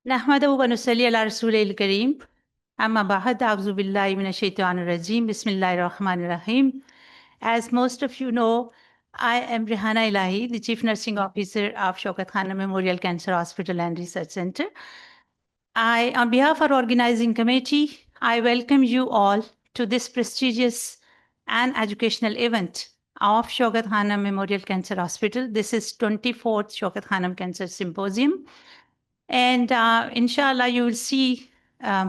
नहमदुहु व नुसल्ली अला रसूलिल करीम अम्मा बa'द अऊज़ु बिल्लाहि मिनश शैतानिर रजीम बिस्मिल्लाहिर रहमानिर रहीम. As most of you know, I am Rehana Ilahi, the Chief Nursing Officer of Shaukat Khanum Memorial Cancer Hospital and Research Center. On behalf of our organizing committee, I welcome you all to this prestigious and educational event of Shaukat Khanum Memorial Cancer Hospital. This is 24th Shaukat Khanum Cancer Symposium. And inshallah, you will see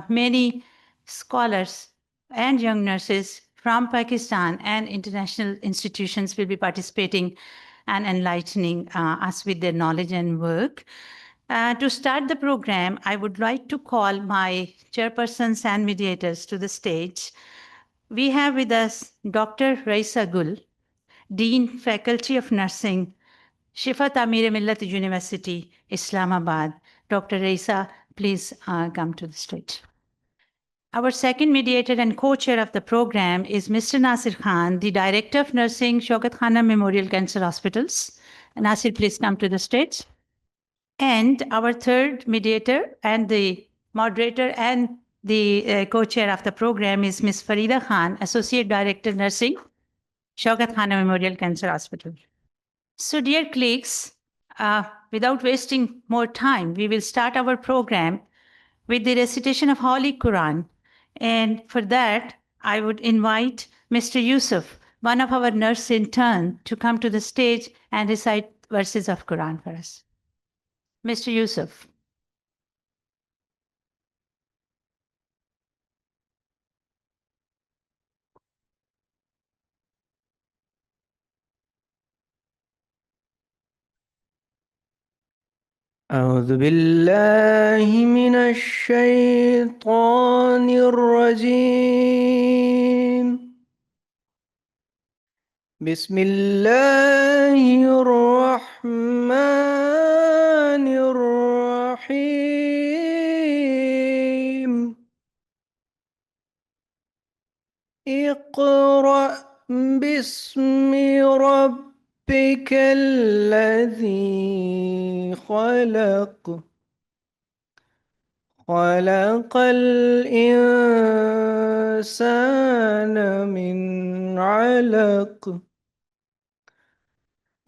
many scholars and young nurses from Pakistan and international institutions will be participating and enlightening us with their knowledge and work. To start the program, I would like to call my chairpersons and mediators to the stage. We have with us Dr. Raisa Gul, Dean, Faculty of Nursing, Shifa Tamir Millat University, Islamabad. Dr. Raisa, please come to the stage. Our second mediator and co-chair of the program is Mr. Nasir Khan, the Director of Nursing, Shaukat Khanum Memorial Cancer Hospitals. Nasir, please come to the stage. And our third mediator and the moderator and the co-chair of the program is Ms. Farida Khan, Associate Director Nursing, Shaukat Khanum Memorial Cancer Hospital. So dear colleagues, without wasting more time, we will start our program with the recitation of Holy Quran. And for that, I would invite Mr. Yusuf, one of our nurse in turn, to come to the stage and recite verses of Quran for us. Mr. Yusuf. أعوذ بالله من الشيطان الرجيم بسم الله الرحمن الرحيم اقرأ باسم ربك الذي خلق خلق الإنسان من علق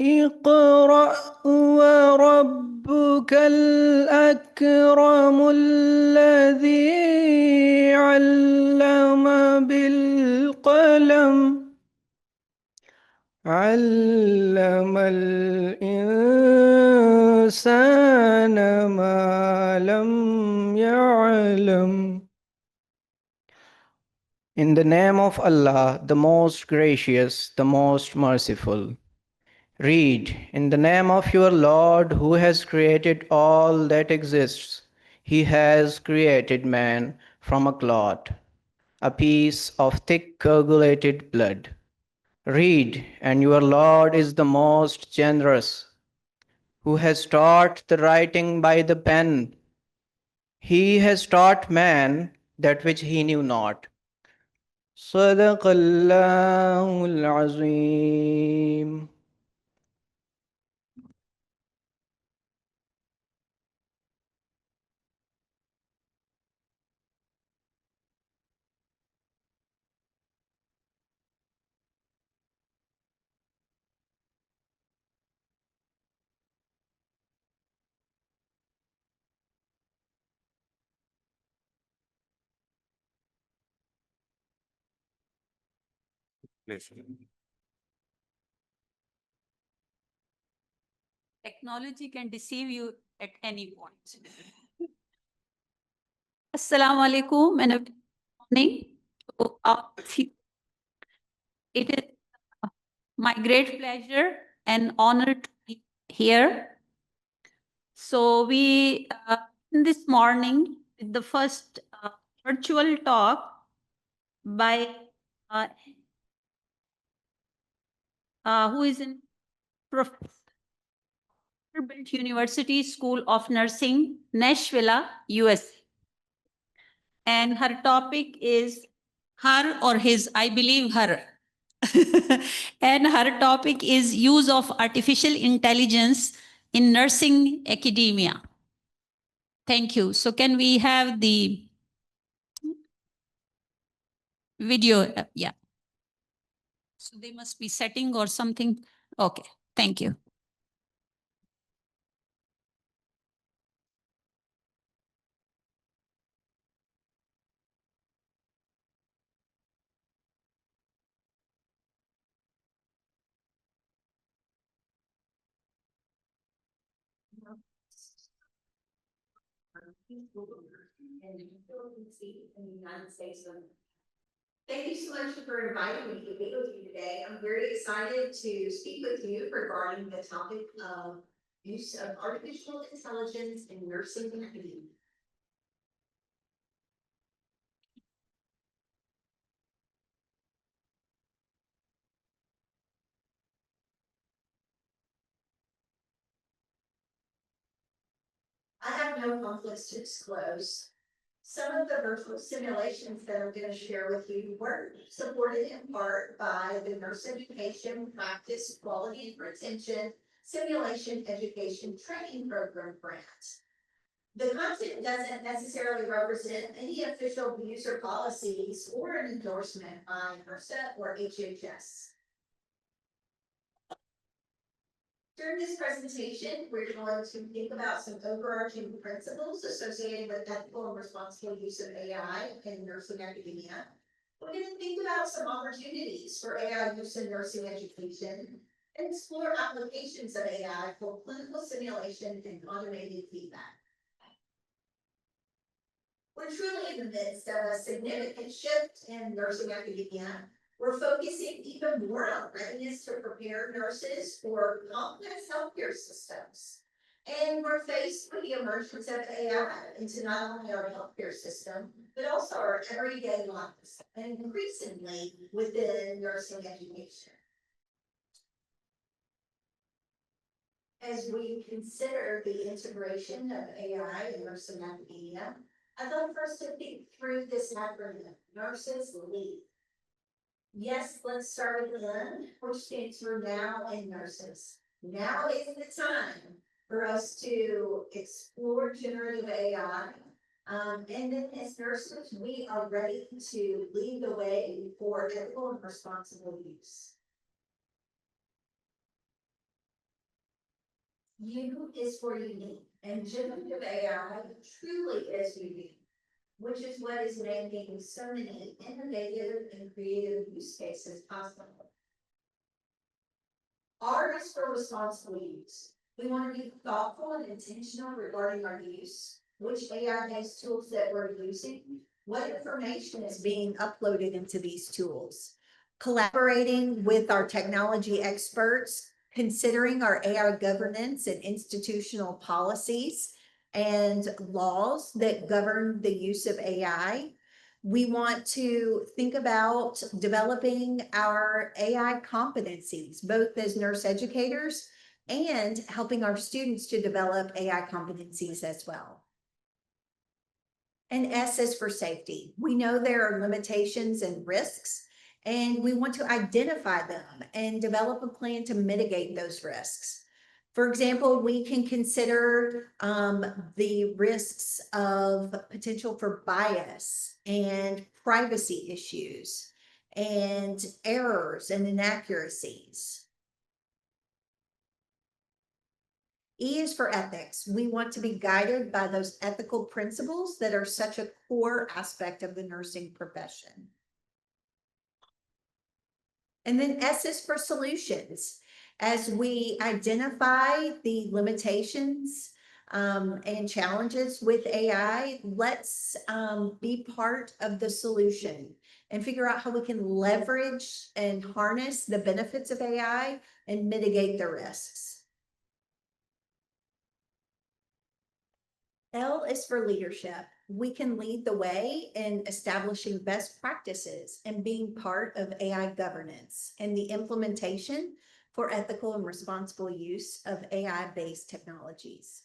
اقرأ وربك الأكرم الذي علم بالقلم علم الإنسان ما لم يعلم. In the name of Allah, the most gracious, the most merciful. Read, in the name of your Lord who has created all that exists. He has created man from a clot, a piece of thick coagulated blood. Read, and your Lord is the most generous, who has taught the writing by the pen. He has taught man that which he knew not. صدق الله العظيم. Technology can deceive you at any point. Assalamu alaikum and good morning to all of you. It is my great pleasure and honor to be here. So we, this morning, the first virtual talk by who is in Professor University School of Nursing, Nashville, USA. And her topic is her or his, I believe her. And her topic is use of artificial intelligence in nursing academia. Thank you. So can we have the video? Yeah. So they must be setting or something. Okay. Thank you. In the United States. Thank you so much for inviting me to be with you today. I'm very excited to speak with you regarding the topic of use of artificial intelligence in nursing and academia. I have no conflicts to disclose. Some of the virtual simulations that I'm going to share with you were supported in part by the Nurse Education Practice Quality and Retention Simulation Education Training Program grant. The content doesn't necessarily represent any official views or policies or an endorsement by HRSA or HHS. During this presentation, we're going to think about some overarching principles associated with ethical and responsible use of AI in nursing academia. We're going to think about some opportunities for AI use in nursing education and explore applications of AI for clinical simulation and automated feedback. We're truly in the midst of a significant shift in nursing academia. We're focusing even more on readiness to prepare nurses for complex healthcare systems. And we're faced with the emergence of AI into not only our healthcare system, but also our everyday lives, and increasingly within nursing education. As we consider the integration of AI in nursing academia, I'd love for us to think through this acronym, Nurses Lead. Yes, let's start with N, which stands for Now in Nurses. Now is the time for us to explore generative AI. And then as nurses, we are ready to lead the way for ethical and responsible use. U is for unique, and generative AI truly is unique, which is what is making so many innovative and creative use cases possible. R is for responsible use. We want to be thoughtful and intentional regarding our use, which AI-based tools that we're using, what information is being uploaded into these tools, collaborating with our technology experts, considering our AI governance and institutional policies and laws that govern the use of AI. We want to think about developing our AI competencies, both as nurse educators and helping our students to develop AI competencies as well. And S is for safety. We know there are limitations and risks, and we want to identify them and develop a plan to mitigate those risks. For example, we can consider the risks of potential for bias and privacy issues and errors and inaccuracies. E is for ethics. We want to be guided by those ethical principles that are such a core aspect of the nursing profession. And then S is for solutions. As we identify the limitations and challenges with AI, let's be part of the solution and figure out how we can leverage and harness the benefits of AI and mitigate the risks. L is for leadership. We can lead the way in establishing best practices and being part of AI governance and the implementation for ethical and responsible use of AI-based technologies.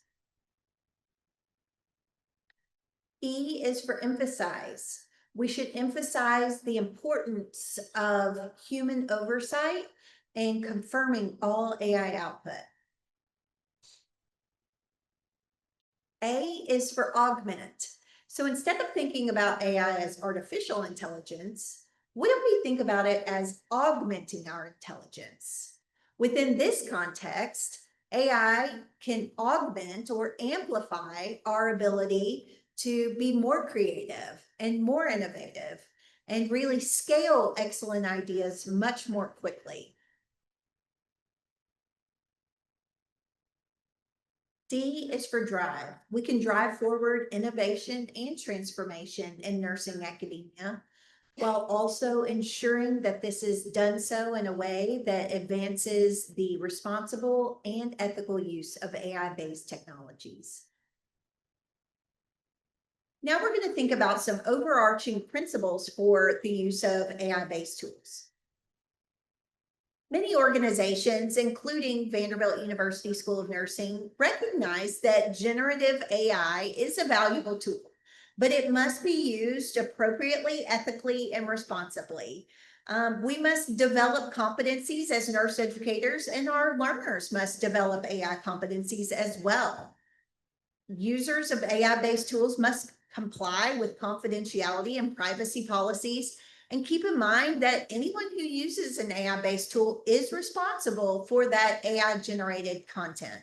E is for emphasize. We should emphasize the importance of human oversight and confirming all AI output. A is for augment. So instead of thinking about AI as artificial intelligence, what if we think about it as augmenting our intelligence? Within this context, AI can augment or amplify our ability to be more creative and more innovative and really scale excellent ideas much more quickly. D is for drive. We can drive forward innovation and transformation in nursing academia, while also ensuring that this is done so in a way that advances the responsible and ethical use of AI-based technologies. Now we're going to think about some overarching principles for the use of AI-based tools. Many organizations, including Vanderbilt University School of Nursing, recognize that generative AI is a valuable tool, but it must be used appropriately, ethically, and responsibly. We must develop competencies as nurse educators, and our learners must develop AI competencies as well. Users of AI-based tools must comply with confidentiality and privacy policies, and keep in mind that anyone who uses an AI-based tool is responsible for that AI-generated content.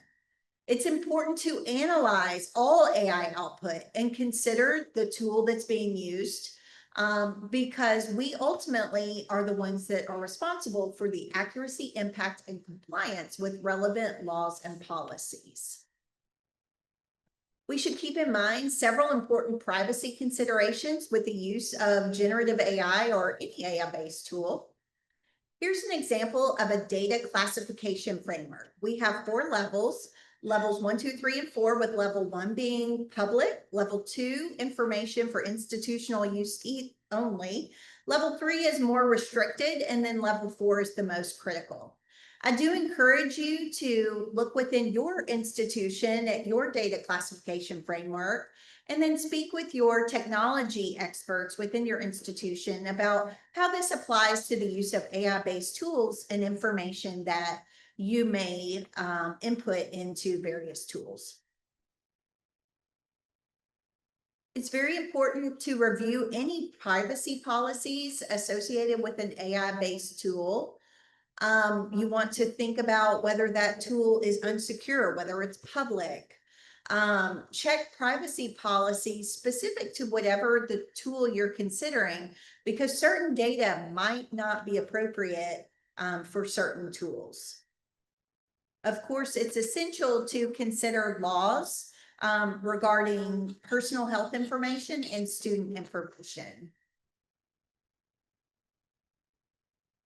It's important to analyze all AI output and consider the tool that's being used, because we ultimately are the ones that are responsible for the accuracy, impact, and compliance with relevant laws and policies. We should keep in mind several important privacy considerations with the use of generative AI or any AI-based tool. Here's an example of a data classification framework. We have 4 levels, levels 1, 2, 3, and 4, with level 1 being public, level 2, information for institutional use only, level 3 is more restricted, and then level 4 is the most critical. I do encourage you to look within your institution at your data classification framework, and then speak with your technology experts within your institution about how this applies to the use of AI-based tools and information that you may input into various tools. It's very important to review any privacy policies associated with an AI-based tool. You want to think about whether that tool is unsecure, whether it's public. Check privacy policies specific to whatever the tool you're considering, because certain data might not be appropriate for certain tools. Of course, it's essential to consider laws regarding personal health information and student information.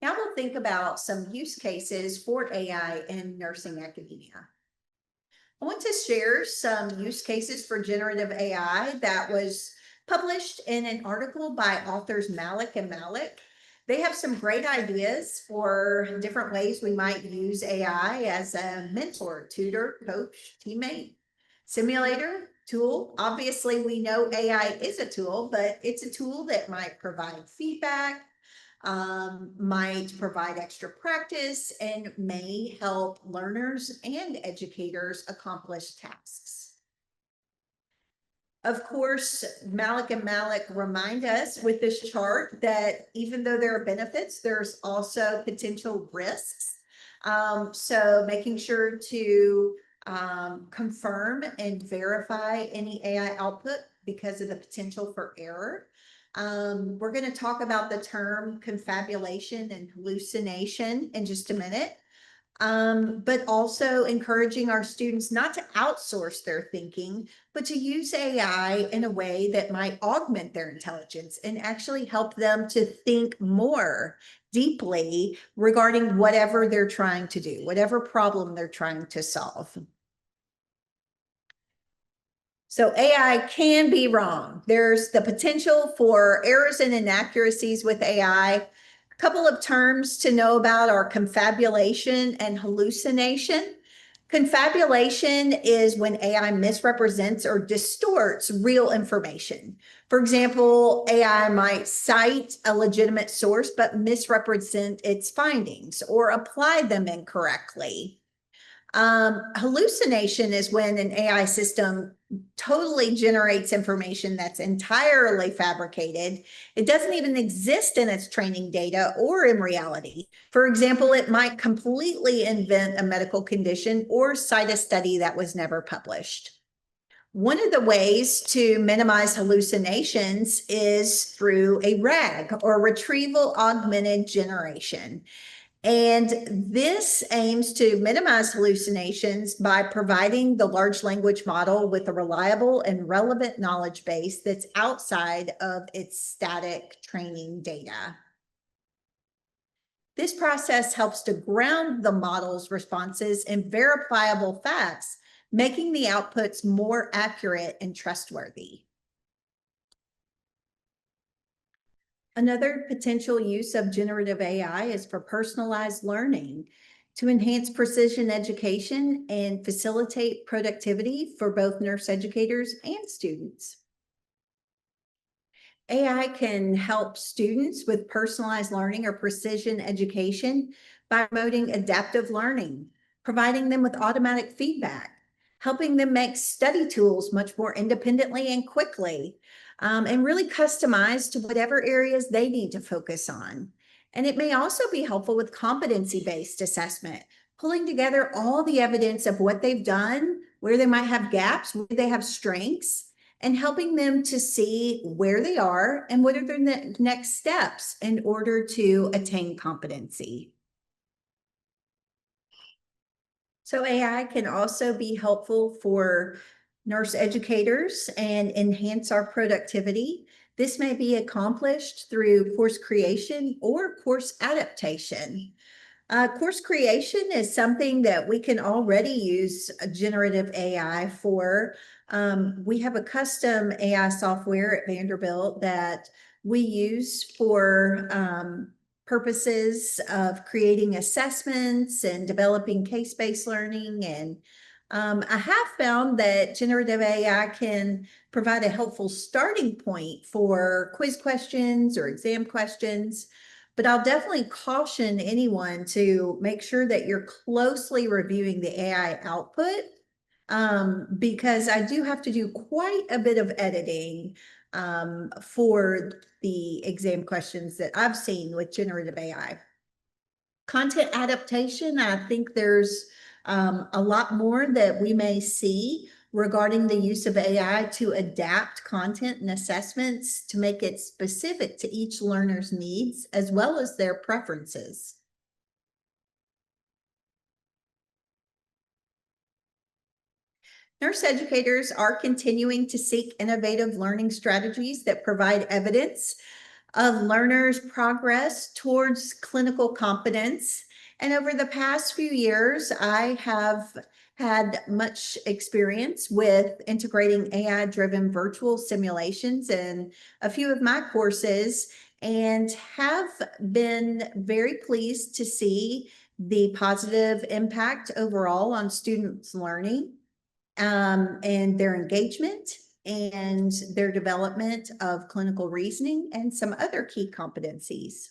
Now we'll think about some use cases for AI in nursing academia. I want to share some use cases for generative AI that was published in an article by authors Malik and Malik. They have some great ideas for different ways we might use AI as a mentor, tutor, coach, teammate, simulator, tool. Obviously, we know AI is a tool, but it's a tool that might provide feedback, might provide extra practice, and may help learners and educators accomplish tasks. Of course, Malik and Malik remind us with this chart that even though there are benefits, there's also potential risks. So making sure to confirm and verify any AI output because of the potential for error. We're going to talk about the term confabulation and hallucination in just a minute, but also encouraging our students not to outsource their thinking, but to use AI in a way that might augment their intelligence and actually help them to think more deeply regarding whatever they're trying to do, whatever problem they're trying to solve. So AI can be wrong. There's the potential for errors and inaccuracies with AI. A couple of terms to know about are confabulation and hallucination. Confabulation is when AI misrepresents or distorts real information. For example, AI might cite a legitimate source, but misrepresent its findings or apply them incorrectly. Hallucination is when an AI system totally generates information that's entirely fabricated. It doesn't even exist in its training data or in reality. For example, it might completely invent a medical condition or cite a study that was never published. One of the ways to minimize hallucinations is through a RAG, or retrieval augmented generation. And this aims to minimize hallucinations by providing the large language model with a reliable and relevant knowledge base that's outside of its static training data. This process helps to ground the model's responses in verifiable facts, making the outputs more accurate and trustworthy. Another potential use of generative AI is for personalized learning to enhance precision education and facilitate productivity for both nurse educators and students. AI can help students with personalized learning or precision education by promoting adaptive learning, providing them with automatic feedback, helping them make study tools much more independently and quickly, and really customized to whatever areas they need to focus on. And it may also be helpful with competency-based assessment, pulling together all the evidence of what they've done, where they might have gaps, where they have strengths, and helping them to see where they are and what are their next steps in order to attain competency. So AI can also be helpful for nurse educators and enhance our productivity. This may be accomplished through course creation or course adaptation. Course creation is something that we can already use generative AI for. We have a custom AI software at Vanderbilt that we use for purposes of creating assessments and developing case-based learning. And I have found that generative AI can provide a helpful starting point for quiz questions or exam questions. But I'll definitely caution anyone to make sure that you're closely reviewing the AI output, because I do have to do quite a bit of editing for the exam questions that I've seen with generative AI. Content adaptation, I think there's a lot more that we may see regarding the use of AI to adapt content and assessments to make it specific to each learner's needs as well as their preferences. Nurse educators are continuing to seek innovative learning strategies that provide evidence of learners' progress towards clinical competence. And over the past few years, I have had much experience with integrating AI-driven virtual simulations in a few of my courses and have been very pleased to see the positive impact overall on students' learning and their engagement and their development of clinical reasoning and some other key competencies.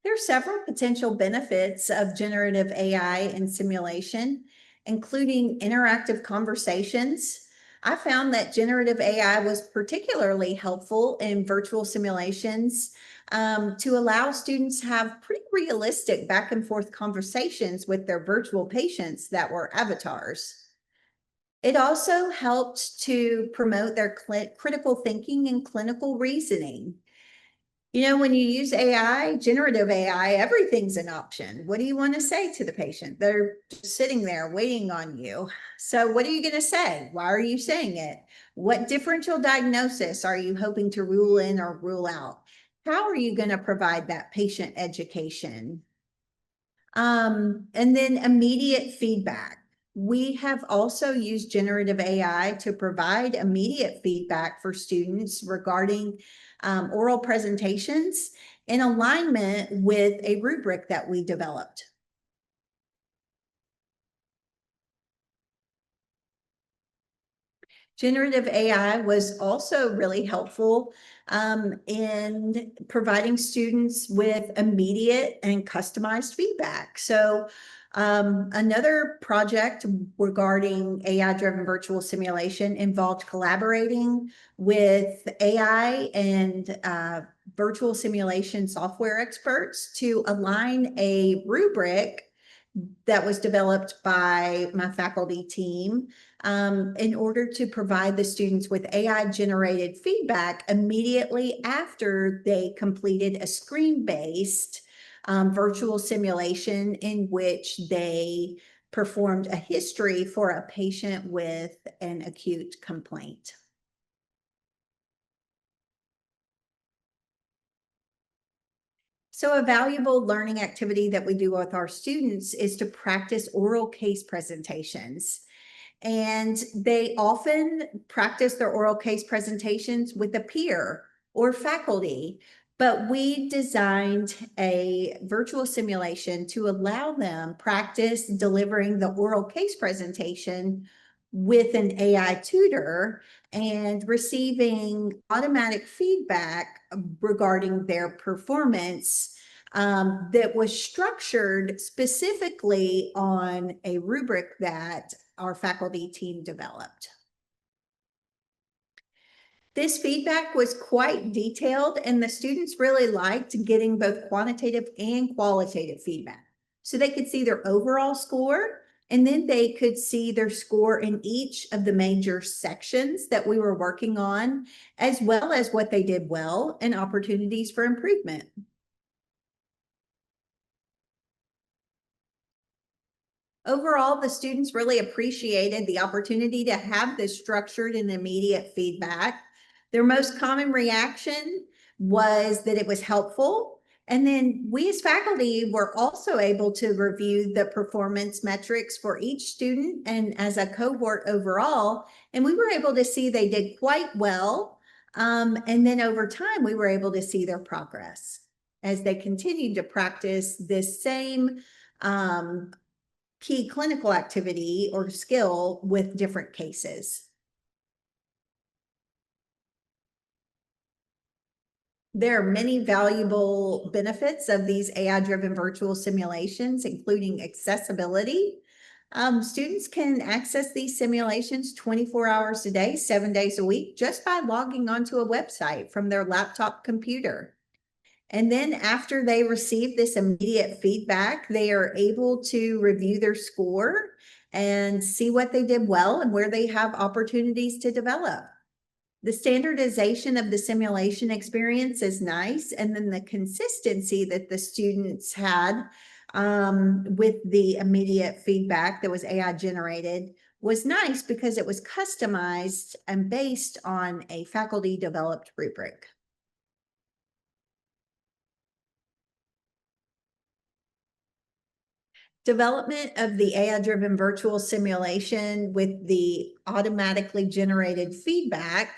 There are several potential benefits of generative AI in simulation, including interactive conversations. I found that generative AI was particularly helpful in virtual simulations to allow students to have pretty realistic back and forth conversations with their virtual patients that were avatars. It also helped to promote their critical thinking and clinical reasoning. You know, when you use AI, generative AI, everything's an option. What do you want to say to the patient? They're just sitting there waiting on you. So what are you going to say? Why are you saying it? What differential diagnosis are you hoping to rule in or rule out? How are you going to provide that patient education? And then immediate feedback. We have also used generative AI to provide immediate feedback for students regarding oral presentations in alignment with a rubric that we developed. Generative AI was also really helpful in providing students with immediate and customized feedback. So another project regarding AI-driven virtual simulation involved collaborating with AI and virtual simulation software experts to align a rubric that was developed by my faculty team in order to provide the students with AI-generated feedback immediately after they completed a screen-based virtual simulation in which they performed a history for a patient with an acute complaint. So a valuable learning activity that we do with our students is to practice oral case presentations. And they often practice their oral case presentations with a peer or faculty, but we designed a virtual simulation to allow them practice delivering the oral case presentation with an AI tutor and receiving automatic feedback regarding their performance that was structured specifically on a rubric that our faculty team developed. This feedback was quite detailed, and the students really liked getting both quantitative and qualitative feedback. So they could see their overall score, and then they could see their score in each of the major sections that we were working on, as well as what they did well and opportunities for improvement. Overall, the students really appreciated the opportunity to have this structured and immediate feedback. Their most common reaction was that it was helpful. And then we as faculty were also able to review the performance metrics for each student and as a cohort overall. And we were able to see they did quite well. And then over time, we were able to see their progress as they continued to practice this same key clinical activity or skill with different cases. There are many valuable benefits of these AI-driven virtual simulations, including accessibility. Students can access these simulations 24 hours a day, 7 days a week, just by logging onto a website from their laptop computer. And then after they receive this immediate feedback, they are able to review their score and see what they did well and where they have opportunities to develop. The standardization of the simulation experience is nice. And then the consistency that the students had with the immediate feedback that was AI generated was nice because it was customized and based on a faculty developed rubric. Development of the AI-driven virtual simulation with the automatically generated feedback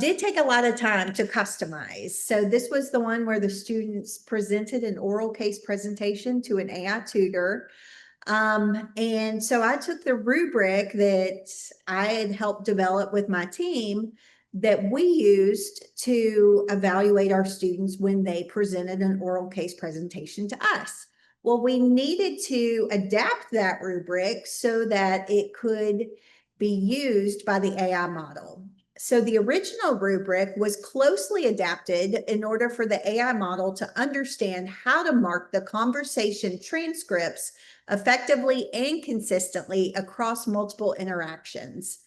did take a lot of time to customize. So this was the one where the students presented an oral case presentation to an AI tutor. And so I took the rubric that I had helped develop with my team that we used to evaluate our students when they presented an oral case presentation to us. Well, we needed to adapt that rubric so that it could be used by the AI model. So the original rubric was closely adapted in order for the AI model to understand how to mark the conversation transcripts effectively and consistently across multiple interactions.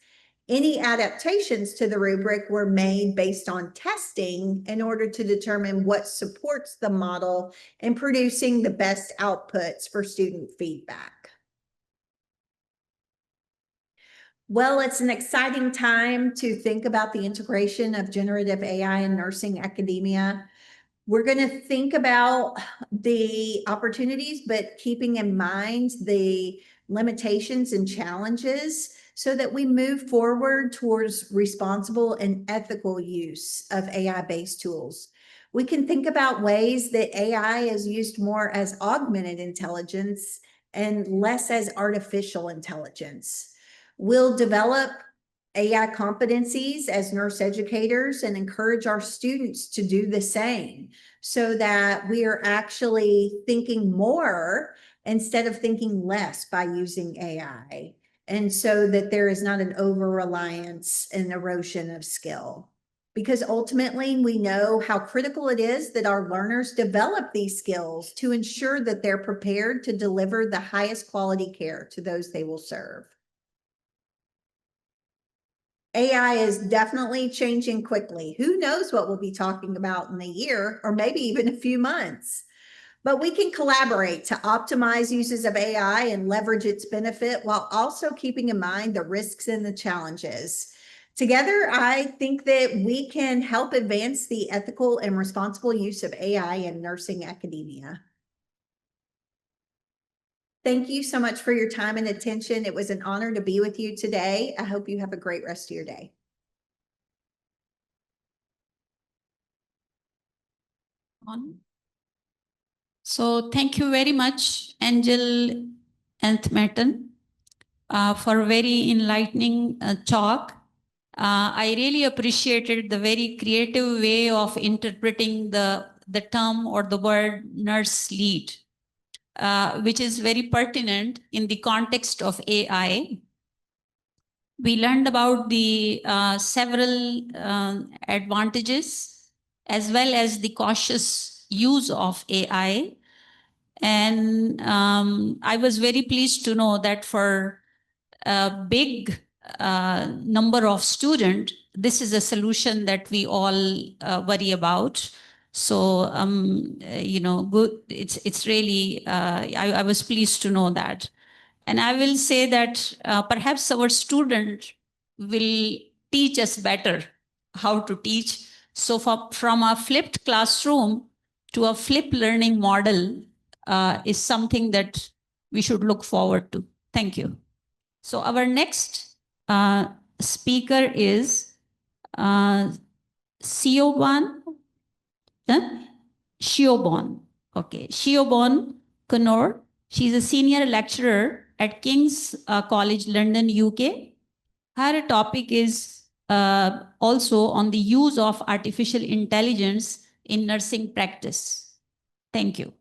Any adaptations to the rubric were made based on testing in order to determine what supports the model in producing the best outputs for student feedback. Well, it's an exciting time to think about the integration of generative AI in nursing academia. We're going to think about the opportunities, but keeping in mind the limitations and challenges so that we move forward towards responsible and ethical use of AI-based tools. We can think about ways that AI is used more as augmented intelligence and less as artificial intelligence. We'll develop AI competencies as nurse educators and encourage our students to do the same so that we are actually thinking more instead of thinking less by using AI. And so that there is not an over-reliance and erosion of skill. Because ultimately we know how critical it is that our learners develop these skills to ensure that they're prepared to deliver the highest quality care to those they will serve. AI is definitely changing quickly. Who knows what we'll be talking about in a year or maybe even a few months. But we can collaborate to optimize uses of AI and leverage its benefit while also keeping in mind the risks and the challenges. Together, I think that we can help advance the ethical and responsible use of AI in nursing academia. Thank you so much for your time and attention. It was an honor to be with you today. I hope you have a great rest of your day. On. So thank you very much, Angel Anthmerton, for a very enlightening talk. I really appreciated the very creative way of interpreting the term or the word nurse lead, which is very pertinent in the context of AI. We learned about the several advantages as well as the cautious use of AI. And I was very pleased to know that for a big number of students, this is a solution that we all worry about. So, you know, good. It's really, I was pleased to know that. And I will say that perhaps our student will teach us better how to teach. So from a flipped classroom to a flipped learning model is something that we should look forward to. Thank you. So our next speaker is Siobhan Shiobon. Okay, Shiobon Connor. She's a senior lecturer at King's College London, UK. Her topic is also on the use of artificial intelligence in nursing practice. Thank you.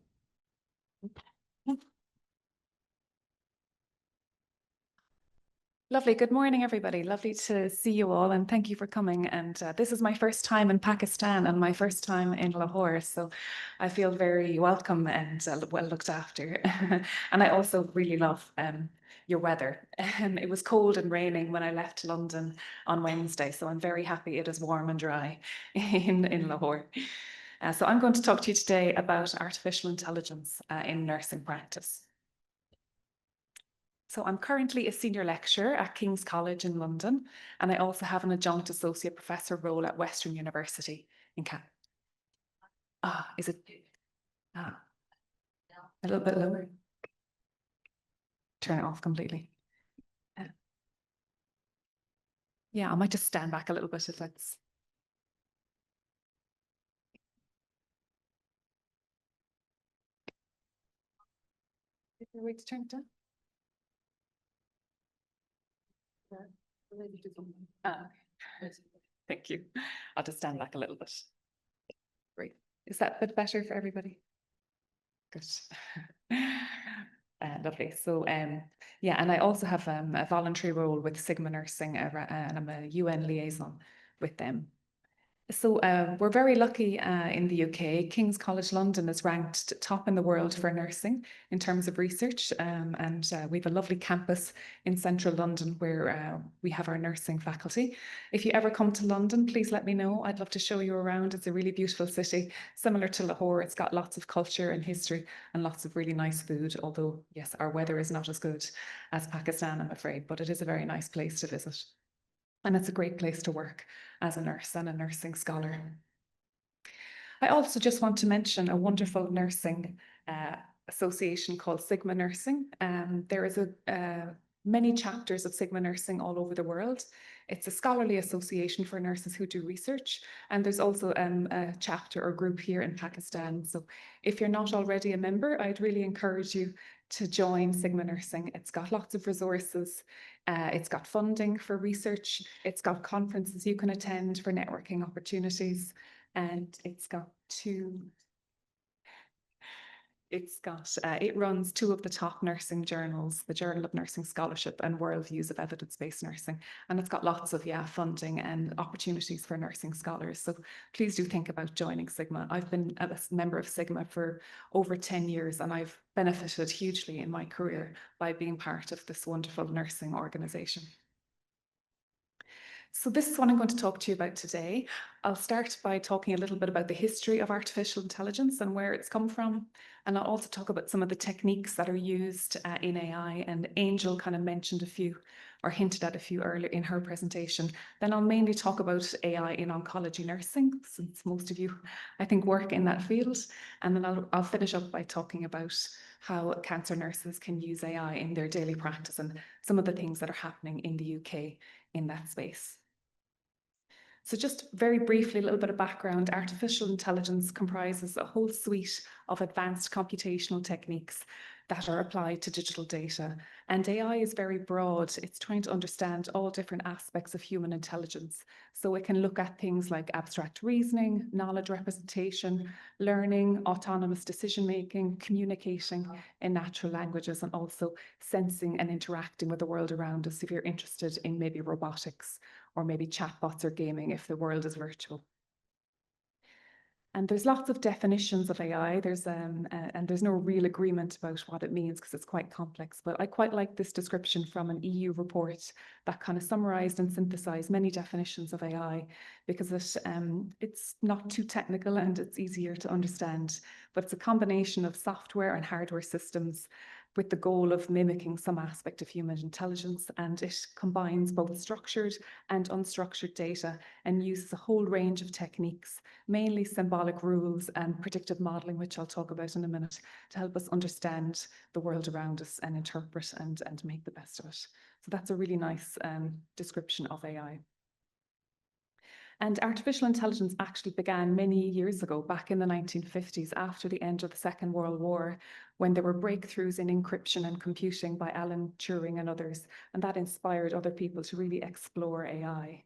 Lovely. Good morning, everybody. Lovely to see you all, and thank you for coming. And this is my first time in Pakistan and my first time in Lahore, so I feel very welcome and well looked after. And I also really love your weather. It was cold and raining when I left London on Wednesday, so I'm very happy it is warm and dry in Lahore. So I'm going to talk to you today about artificial intelligence in nursing practice. So I'm currently a senior lecturer at King's College in London, and I also have an adjunct associate professor role at Western University in Canada. Is it a little bit lower? Turn it off completely. Yeah, I might just stand back a little bit if that's. Is there a way to turn it down? Thank you. I'll just stand back a little bit. Great. Is that a bit better for everybody? Good. Lovely. So, yeah, and I also have a voluntary role with Sigma Nursing, and I'm a UN liaison with them. So we're very lucky in the UK. King's College London is ranked top in the world for nursing in terms of research, and we have a lovely campus in central London where we have our nursing faculty. If you ever come to London, please let me know. I'd love to show you around. It's a really beautiful city, similar to Lahore. It's got lots of culture and history and lots of really nice food, although yes, our weather is not as good as Pakistan, I'm afraid, but it is a very nice place to visit. And it's a great place to work as a nurse and a nursing scholar. I also just want to mention a wonderful nursing association called Sigma Nursing. There is many chapters of Sigma Nursing all over the world. It's a scholarly association for nurses who do research, and there's also a chapter or group here in Pakistan. So if you're not already a member, I'd really encourage you to join Sigma Nursing. It's got lots of resources, it's got funding for research, it's got conferences you can attend for networking opportunities, and it runs two of the top nursing journals, the Journal of Nursing Scholarship and World Views of Evidence-Based Nursing. And it's got lots of funding and opportunities for nursing scholars. So please do think about joining Sigma. I've been a member of Sigma for over 10 years, and I've benefited hugely in my career by being part of this wonderful nursing organisation. So this is what I'm going to talk to you about today. I'll start by talking a little bit about the history of artificial intelligence and where it's come from. And I'll also talk about some of the techniques that are used in AI. And Angel kind of mentioned a few or hinted at a few earlier in her presentation. Then I'll mainly talk about AI in oncology nursing, since most of you, I think, work in that field. And then I'll finish up by talking about how cancer nurses can use AI in their daily practice and some of the things that are happening in the UK in that space. So just very briefly, a little bit of background. Artificial intelligence comprises a whole suite of advanced computational techniques that are applied to digital data. And AI is very broad. It's trying to understand all different aspects of human intelligence. So it can look at things like abstract reasoning, knowledge representation, learning, autonomous decision-making, communicating in natural languages, and also sensing and interacting with the world around us if you're interested in maybe robotics or maybe chatbots or gaming if the world is virtual. And there's lots of definitions of AI. And there's no real agreement about what it means because it's quite complex. But I quite like this description from an EU report that kind of summarized and synthesized many definitions of AI because it's not too technical and it's easier to understand. But it's a combination of software and hardware systems with the goal of mimicking some aspect of human intelligence, and it combines both structured and unstructured data and uses a whole range of techniques, mainly symbolic rules and predictive modeling, which I'll talk about in a minute, to help us understand the world around us and interpret and make the best of it. So that's a really nice description of AI. And artificial intelligence actually began many years ago, back in the 1950s, after the end of the Second World War, when there were breakthroughs in encryption and computing by Alan Turing and others, and that inspired other people to really explore AI.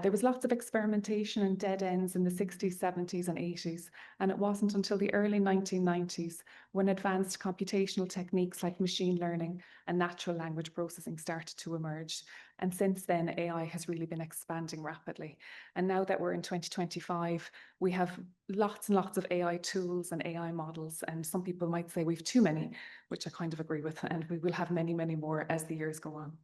There was lots of experimentation and dead ends in the 60s, 70s, and 80s, and it wasn't until the early 1990s when advanced computational techniques like machine learning and natural language processing started to emerge. And since then, AI has really been expanding rapidly. And now that we're in 2025, we have lots and lots of AI tools and AI models, and some people might say we've too many, which I kind of agree with, and we will have many, many more as the years go on.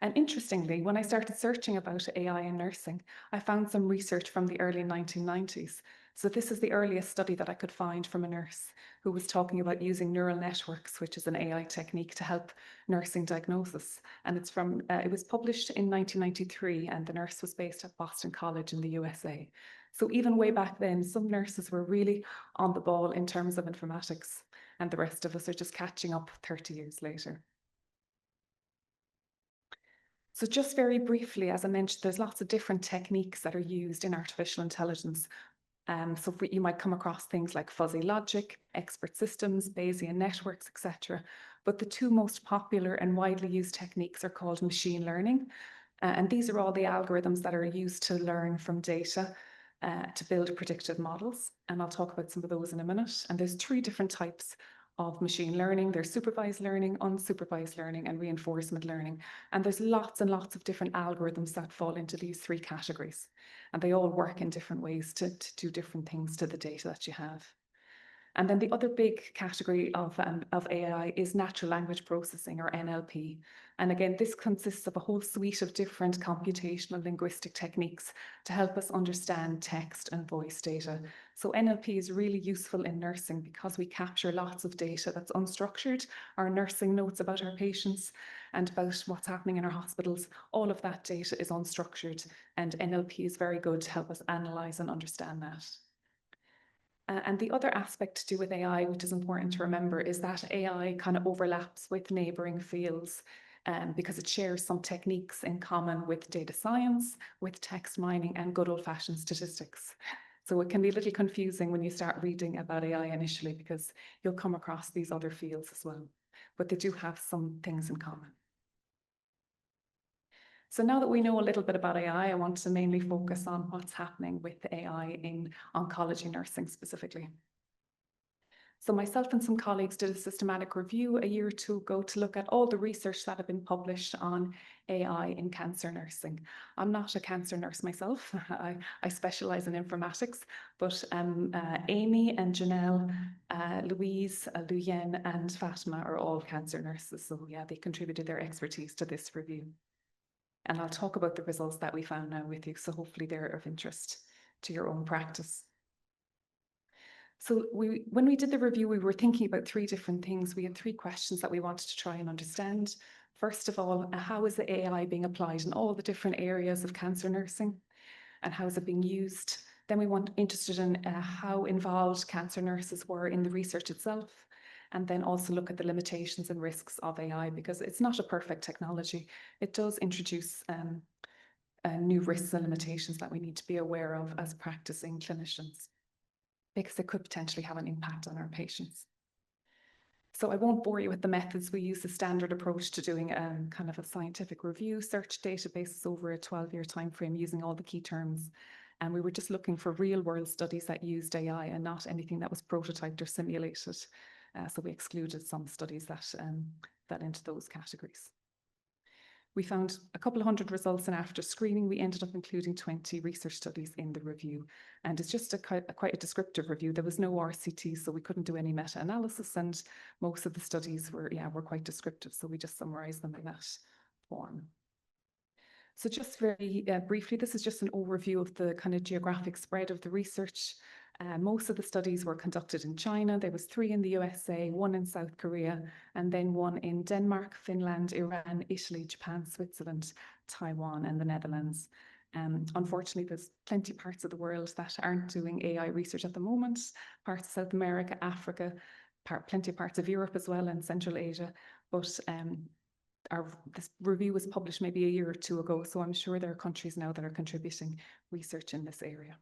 And interestingly, when I started searching about AI in nursing, I found some research from the early 1990s. So this is the earliest study that I could find from a nurse who was talking about using neural networks, which is an AI technique to help nursing diagnosis. And it was published in 1993, and the nurse was based at Boston College in the USA. So even way back then, some nurses were really on the ball in terms of informatics, and the rest of us are just catching up 30 years later. So just very briefly, as I mentioned, there's lots of different techniques that are used in artificial intelligence. You might come across things like fuzzy logic, expert systems, Bayesian networks, etc. But the two most popular and widely used techniques are called machine learning. And these are all the algorithms that are used to learn from data to build predictive models. And I'll talk about some of those in a minute. And there's three different types of machine learning. There's supervised learning, unsupervised learning, and reinforcement learning. And there's lots and lots of different algorithms that fall into these three categories. And they all work in different ways to do different things to the data that you have. And then the other big category of AI is natural language processing, or NLP. And again, this consists of a whole suite of different computational linguistic techniques to help us understand text and voice data. So NLP is really useful in nursing because we capture lots of data that's unstructured, our nursing notes about our patients and about what's happening in our hospitals. All of that data is unstructured, and NLP is very good to help us analyze and understand that. And the other aspect to do with AI, which is important to remember, is that AI kind of overlaps with neighbouring fields. because it shares some techniques in common with data science, with text mining, and good old-fashioned statistics. So it can be a little confusing when you start reading about AI initially, because you'll come across these other fields as well, but they do have some things in common. So now that we know a little bit about AI, I want to mainly focus on what's happening with AI in oncology nursing specifically. So myself and some colleagues did a systematic review a year or two ago to look at all the research that had been published on AI in cancer nursing. I'm not a cancer nurse myself. I specialize in informatics, but Amy and Janelle, Louise, Luyen and Fatima are all cancer nurses. So yeah, they contributed their expertise to this review. And I'll talk about the results that we found now with you. So hopefully they're of interest to your own practice. So when we did the review, we were thinking about three different things. We had three questions that we wanted to try and understand. First of all, how is the AI being applied in all the different areas of cancer nursing, and how is it being used? Then we interested in how involved cancer nurses were in the research itself, and then also look at the limitations and risks of AI, because it's not a perfect technology. It does introduce new risks and limitations that we need to be aware of as practicing clinicians, because it could potentially have an impact on our patients. So I won't bore you with the methods. We use the standard approach to doing kind of a scientific review, search databases over a 12-year time frame using all the key terms. And we were just looking for real-world studies that used AI and not anything that was prototyped or simulated. So we excluded some studies that fell into those categories. We found a couple of hundred results, and after screening, we ended up including 20 research studies in the review. And it's just quite a descriptive review. There was no RCT, so we couldn't do any meta-analysis, and most of the studies were quite descriptive, so we just summarized them in that form. So just very briefly, this is just an overview of the kind of geographic spread of the research. Most of the studies were conducted in China. There was 3 in the USA, 1 in South Korea, and then 1 in Denmark, Finland, Iran, Italy, Japan, Switzerland, Taiwan, and the Netherlands. Unfortunately, there's plenty of parts of the world that aren't doing AI research at the moment. Parts of South America, Africa, plenty of parts of Europe as well, and Central Asia. But this review was published maybe a year or two ago, so I'm sure there are countries now that are contributing research in this area.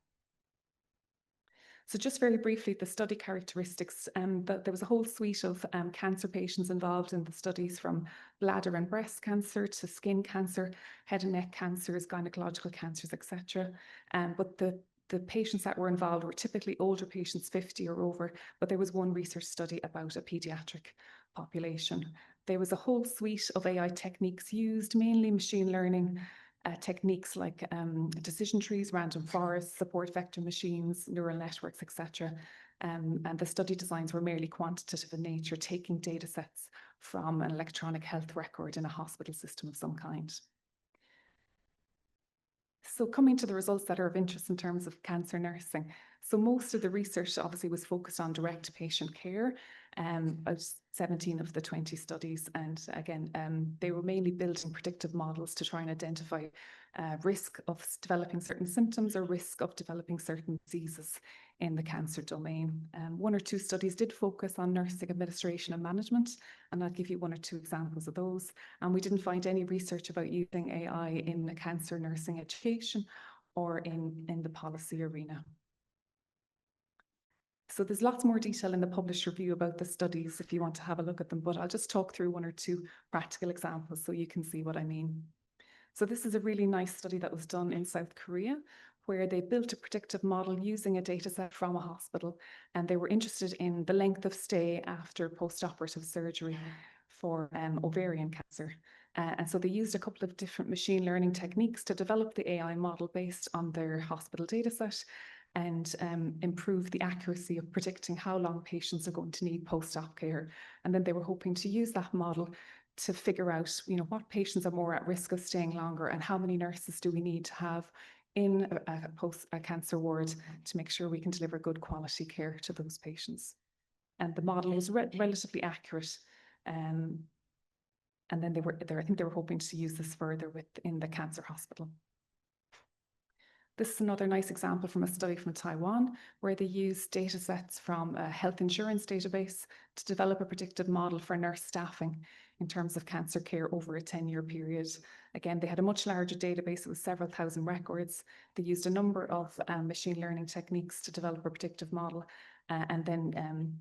So just very briefly, the study characteristics, there was a whole suite of cancer patients involved in the studies, from bladder and breast cancer to skin cancer, head and neck cancers, gynecological cancers, etc. But the patients that were involved were typically older patients, 50 or over, but there was one research study about a pediatric population. There was a whole suite of AI techniques used, mainly machine learning techniques like decision trees, random forests, support vector machines, neural networks, etc. And the study designs were merely quantitative in nature, taking data sets from an electronic health record in a hospital system of some kind. So coming to the results that are of interest in terms of cancer nursing. So most of the research obviously was focused on direct patient care, about 17 of the 20 studies. And again, they were mainly building predictive models to try and identify risk of developing certain symptoms or risk of developing certain diseases in the cancer domain. 1 or 2 studies did focus on nursing administration and management, and I'll give you 1 or 2 examples of those. And we didn't find any research about using AI in the cancer nursing education or in the policy arena. So there's lots more detail in the published review about the studies if you want to have a look at them, but I'll just talk through 1 or 2 practical examples so you can see what I mean. So this is a really nice study that was done in South Korea, where they built a predictive model using a data set from a hospital, and they were interested in the length of stay after post-operative surgery for ovarian cancer. And so they used a couple of different machine learning techniques to develop the AI model based on their hospital data set, and improve the accuracy of predicting how long patients are going to need post-op care. And then they were hoping to use that model to figure out, what patients are more at risk of staying longer, and how many nurses do we need to have in a cancer ward to make sure we can deliver good quality care to those patients. And the model was relatively accurate. And then I think they were hoping to use this further within the cancer hospital. This is another nice example from a study from Taiwan, where they used data sets from a health insurance database to develop a predictive model for nurse staffing in terms of cancer care over a 10-year period. Again, they had a much larger database. It was several thousand records. They used a number of machine learning techniques to develop a predictive model, and then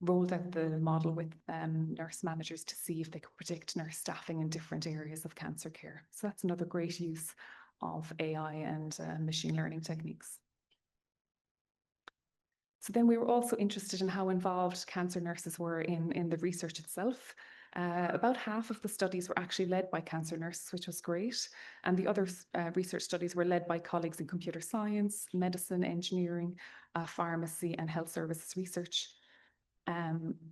rolled out the model with nurse managers to see if they could predict nurse staffing in different areas of cancer care. So that's another great use of AI and machine learning techniques. So then we were also interested in how involved cancer nurses were in the research itself. About half of the studies were actually led by cancer nurses, which was great. And the other research studies were led by colleagues in computer science, medicine, engineering, pharmacy, and health services research.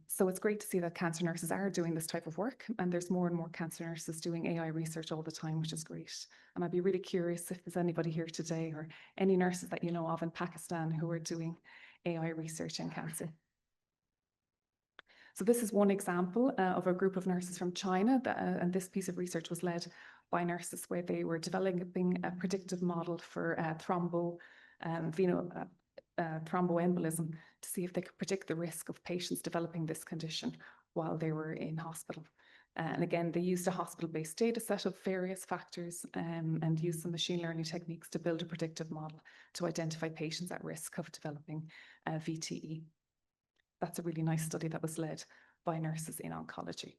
So it's great to see that cancer nurses are doing this type of work, and there's more and more cancer nurses doing AI research all the time, which is great. And I'd be really curious if there's anybody here today or any nurses that you know of in Pakistan who are doing AI research in cancer. So this is one example of a group of nurses from China, and this piece of research was led by nurses where they were developing a predictive model for thromboembolism to see if they could predict the risk of patients developing this condition while they were in hospital. And again, they used a hospital-based data set of various factors and used some machine learning techniques to build a predictive model to identify patients at risk of developing VTE. That's a really nice study that was led by nurses in oncology.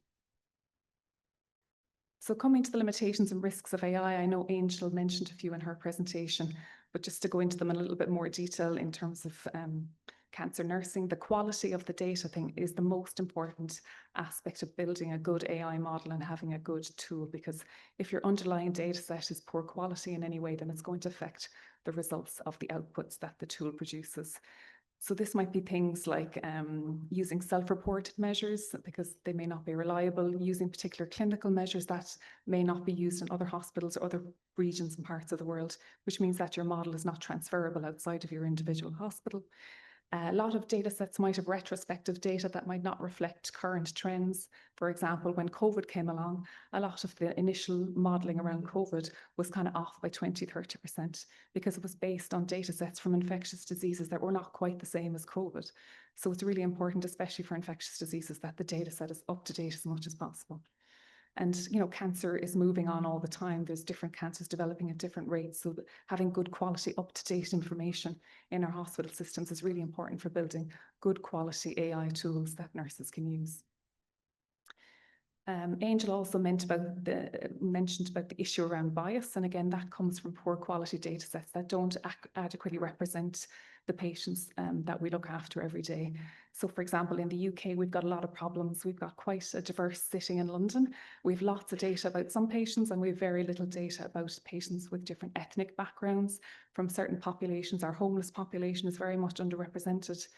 So coming to the limitations and risks of AI, I know Angel mentioned a few in her presentation, but just to go into them in a little bit more detail in terms of cancer nursing, the quality of the data thing is the most important aspect of building a good AI model and having a good tool, because if your underlying data set is poor quality in any way, then it's going to affect the results of the outputs that the tool produces. So this might be things like using self-reported measures because they may not be reliable, using particular clinical measures that may not be used in other hospitals or other regions and parts of the world, which means that your model is not transferable outside of your individual hospital. A lot of data sets might have retrospective data that might not reflect current trends. For example, when COVID came along, a lot of the initial modelling around COVID was kind of off by 20–30% because it was based on data sets from infectious diseases that were not quite the same as COVID. So it's really important, especially for infectious diseases, that the data set is up to date as much as possible. And, you know, cancer is moving on all the time. There's different cancers developing at different rates. So having good quality, up-to-date information in our hospital systems is really important for building good quality AI tools that nurses can use. Angel also mentioned about the issue around bias. And again, that comes from poor quality data sets that don't adequately represent the patients that we look after every day. So for example, in the UK, we've got a lot of problems. We've got quite a diverse city in London. We have lots of data about some patients and we have very little data about patients with different ethnic backgrounds from certain populations. Our homeless population is very much underrepresented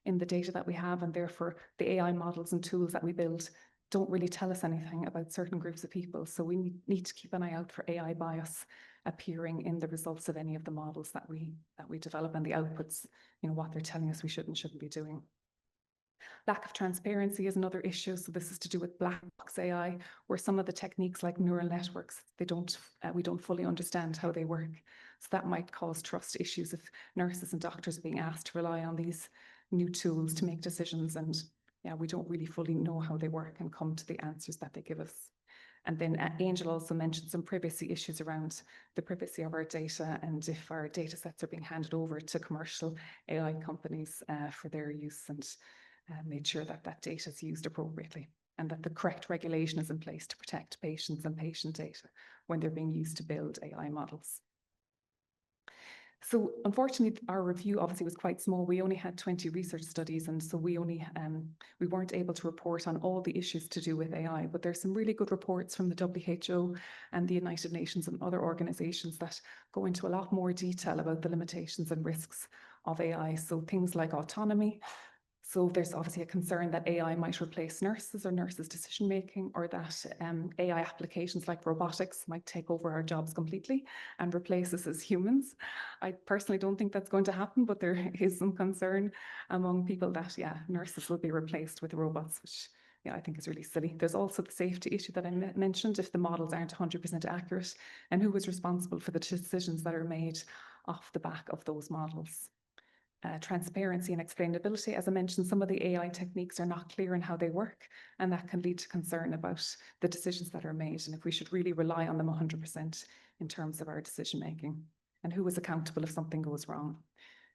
in the data that we have, and therefore the AI models and tools that we build don't really tell us anything about certain groups of people. So we need to keep an eye out for AI bias appearing in the results of any of the models that we develop and the outputs, you know, what they're telling us we should and shouldn't be doing. Lack of transparency is another issue. So this is to do with black box AI, where some of the techniques like neural networks, we don't fully understand how they work. So that might cause trust issues if nurses and doctors are being asked to rely on these new tools to make decisions, and yeah, we don't really fully know how they work and come to the answers that they give us. And then Angel also mentioned some privacy issues around the privacy of our data and if our data sets are being handed over to commercial AI companies for their use, and made sure that that data is used appropriately and that the correct regulation is in place to protect patients and patient data when they're being used to build AI models. So unfortunately, our review obviously was quite small. We only had 20 research studies, and so we weren't able to report on all the issues to do with AI, but there's some really good reports from the WHO and the United Nations and other organizations that go into a lot more detail about the limitations and risks of AI. So things like autonomy. So there's obviously a concern that AI might replace nurses or nurses' decision-making, or that AI applications like robotics might take over our jobs completely and replace us as humans. I personally don't think that's going to happen, but there is some concern among people that, yeah, nurses will be replaced with robots, which, yeah, I think is really silly. There's also the safety issue that I mentioned, if the models aren't 100% accurate, and who is responsible for the decisions that are made off the back of those models. transparency and explainability. As I mentioned, some of the AI techniques are not clear in how they work, and that can lead to concern about the decisions that are made and if we should really rely on them 100% in terms of our decision making, and who is accountable if something goes wrong.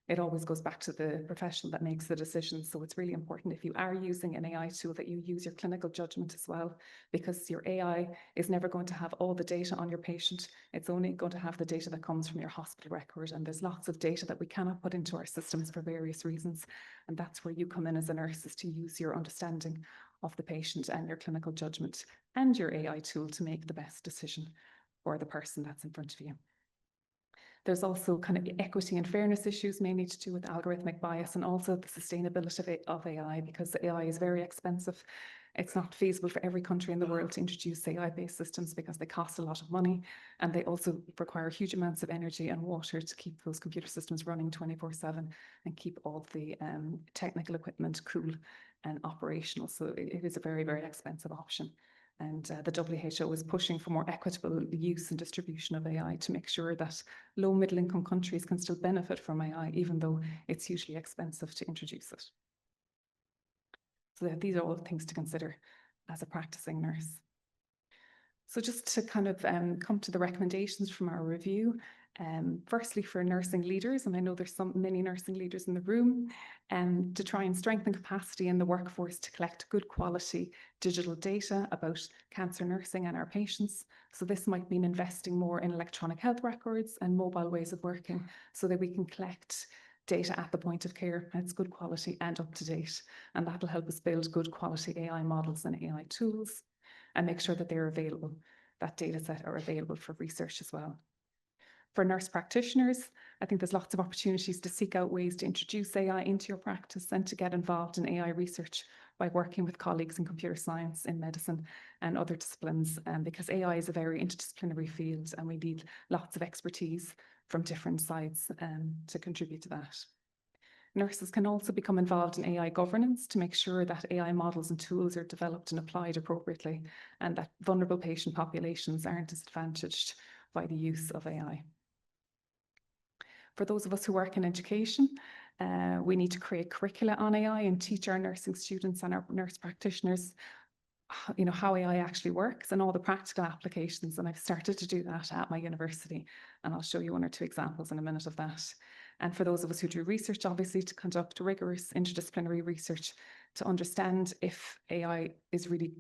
It always goes back to the professional that makes the decision. So it's really important, if you are using an AI tool, that you use your clinical judgment as well, because your AI is never going to have all the data on your patient. It's only going to have the data that comes from your hospital record. And there's lots of data that we cannot put into our systems for various reasons. And that's where you come in as a nurse, is to use your understanding of the patient and your clinical judgment and your AI tool to make the best decision for the person that's in front of you. There's also kind of equity and fairness issues, mainly to do with algorithmic bias, and also the sustainability of AI, because AI is very expensive. It's not feasible for every country in the world to introduce AI-based systems because they cost a lot of money, and they also require huge amounts of energy and water to keep those computer systems running 24/7 and keep all the technical equipment cool and operational. So it is a very, very expensive option. And the WHO is pushing for more equitable use and distribution of AI to make sure that low middle income countries can still benefit from AI, even though it's hugely expensive to introduce it. So these are all things to consider as a practicing nurse. So just to kind of come to the recommendations from our review, firstly for nursing leaders, and I know there's many nursing leaders in the room, to try and strengthen capacity in the workforce to collect good quality digital data about cancer nursing and our patients. So this might mean investing more in electronic health records and mobile ways of working so that we can collect data at the point of care, and it's good quality and up to date. And that'll help us build good quality AI models and AI tools and make sure that they're available, that data set are available for research as well. For nurse practitioners, I think there's lots of opportunities to seek out ways to introduce AI into your practice and to get involved in AI research by working with colleagues in computer science, in medicine and other disciplines, because AI is a very interdisciplinary field and we need lots of expertise from different sides to contribute to that. Nurses can also become involved in AI governance to make sure that AI models and tools are developed and applied appropriately, and that vulnerable patient populations aren't disadvantaged by the use of AI. For those of us who work in education, we need to create curricula on AI and teach our nursing students and our nurse practitioners how AI actually works and all the practical applications. And I've started to do that at my university, and I'll show you one or two examples in a minute of that. And for those of us who do research, obviously to conduct rigorous interdisciplinary research to understand if AI is really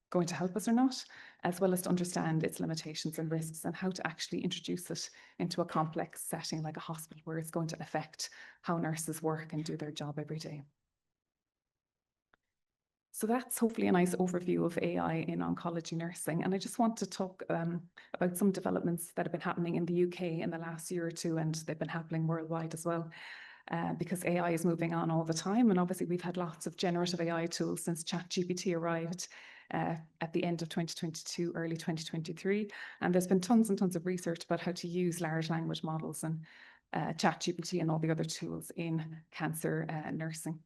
going to help us or not, as well as to understand its limitations and risks and how to actually introduce it into a complex setting like a hospital where it's going to affect how nurses work and do their job every day. So that's hopefully a nice overview of AI in oncology nursing. And I just want to talk about some developments that have been happening in the UK in the last year or two, and they've been happening worldwide as well, because AI is moving on all the time. And obviously we've had lots of generative AI tools since ChatGPT arrived at the end of 2022, early 2023. And there's been tons and tons of research about how to use large language models and ChatGPT and all the other tools in cancer nursing.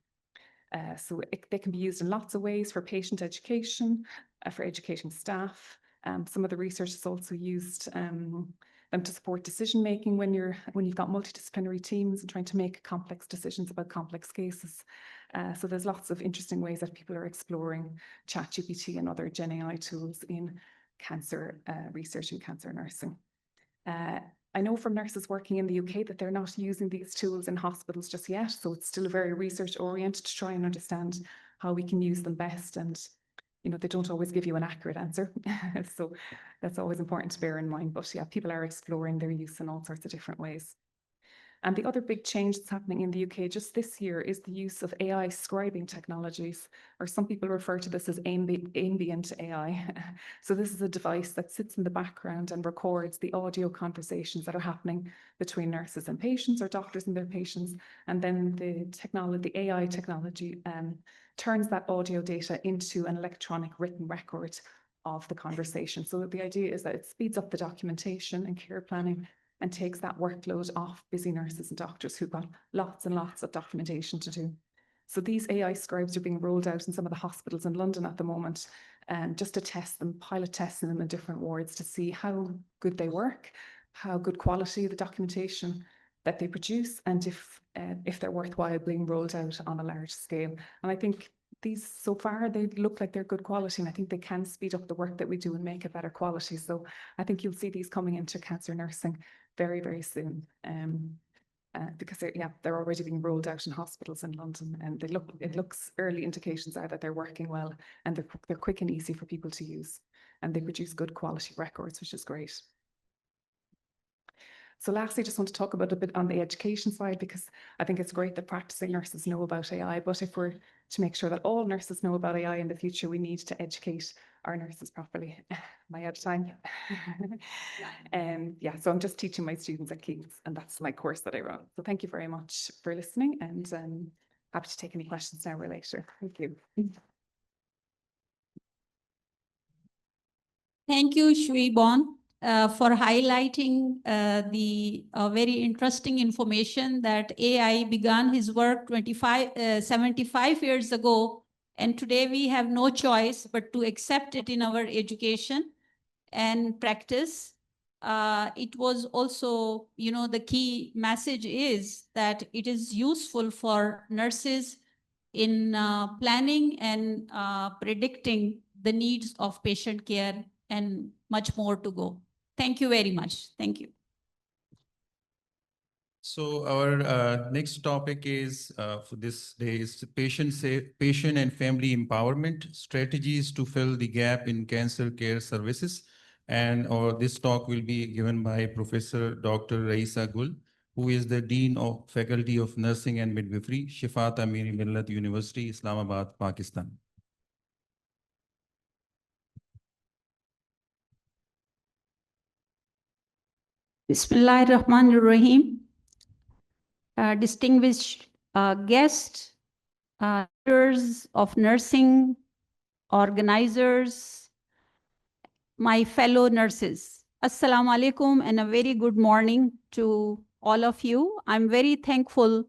So they can be used in lots of ways for patient education, for educating staff. Some of the research is also used them to support decision making when you've got multidisciplinary teams and trying to make complex decisions about complex cases. So there's lots of interesting ways that people are exploring ChatGPT and other Gen AI tools in cancer research and cancer nursing. I know from nurses working in the UK that they're not using these tools in hospitals just yet, so it's still very research oriented to try and understand how we can use them best. And they don't always give you an accurate answer, so that's always important to bear in mind. But yeah, people are exploring their use in all sorts of different ways. And the other big change that's happening in the UK just this year is the use of AI scribing technologies, or some people refer to this as ambient AI. So this is a device that sits in the background and records the audio conversations that are happening between nurses and patients, or doctors and their patients. And then the AI technology turns that audio data into an electronic written record of the conversation. So the idea is that it speeds up the documentation and care planning and takes that workload off busy nurses and doctors who've got lots and lots of documentation to do. So these AI scribes are being rolled out in some of the hospitals in London at the moment, just to test them, pilot testing them in different wards to see how good they work, how good quality the documentation that they produce and if they're worthwhile being rolled out on a large scale. And I think these, so far, they look like they're good quality, and I think they can speed up the work that we do and make it better quality. So I think you'll see these coming into cancer nursing very, very soon. Because they're already being rolled out in hospitals in London, and it looks early indications are that they're working well, and they're quick and easy for people to use, and they produce good quality records, which is great. So lastly, I just want to talk about a bit on the education side, because I think it's great that practicing nurses know about AI, but if we're to make sure that all nurses know about AI in the future, we need to educate our nurses properly. Am I out of time? So I'm just teaching my students at King's, and that's my course that I run. So thank you very much for listening, and happy to take any questions now or later. Thank you. Thank you, Shwebon, for highlighting the very interesting information that AI began his work 75 years ago, and today we have no choice but to accept it in our education and practice. It was also, the key message is that it is useful for nurses in planning and predicting the needs of patient care, and much more to go. Thank you very much. Thank you. So our next topic is for this day is patient and family empowerment strategies to fill the gap in cancer care services. And this talk will be given by Professor Dr. Raisa Gul, who is the Dean of Faculty of Nursing and Midwifery, Shifat Amiri Millat University, Islamabad, Pakistan. Bismillahirrahmanirrahim. Distinguished guests, leaders of nursing, organizers, my fellow nurses. Assalamu alaikum and a very good morning to all of you. I'm very thankful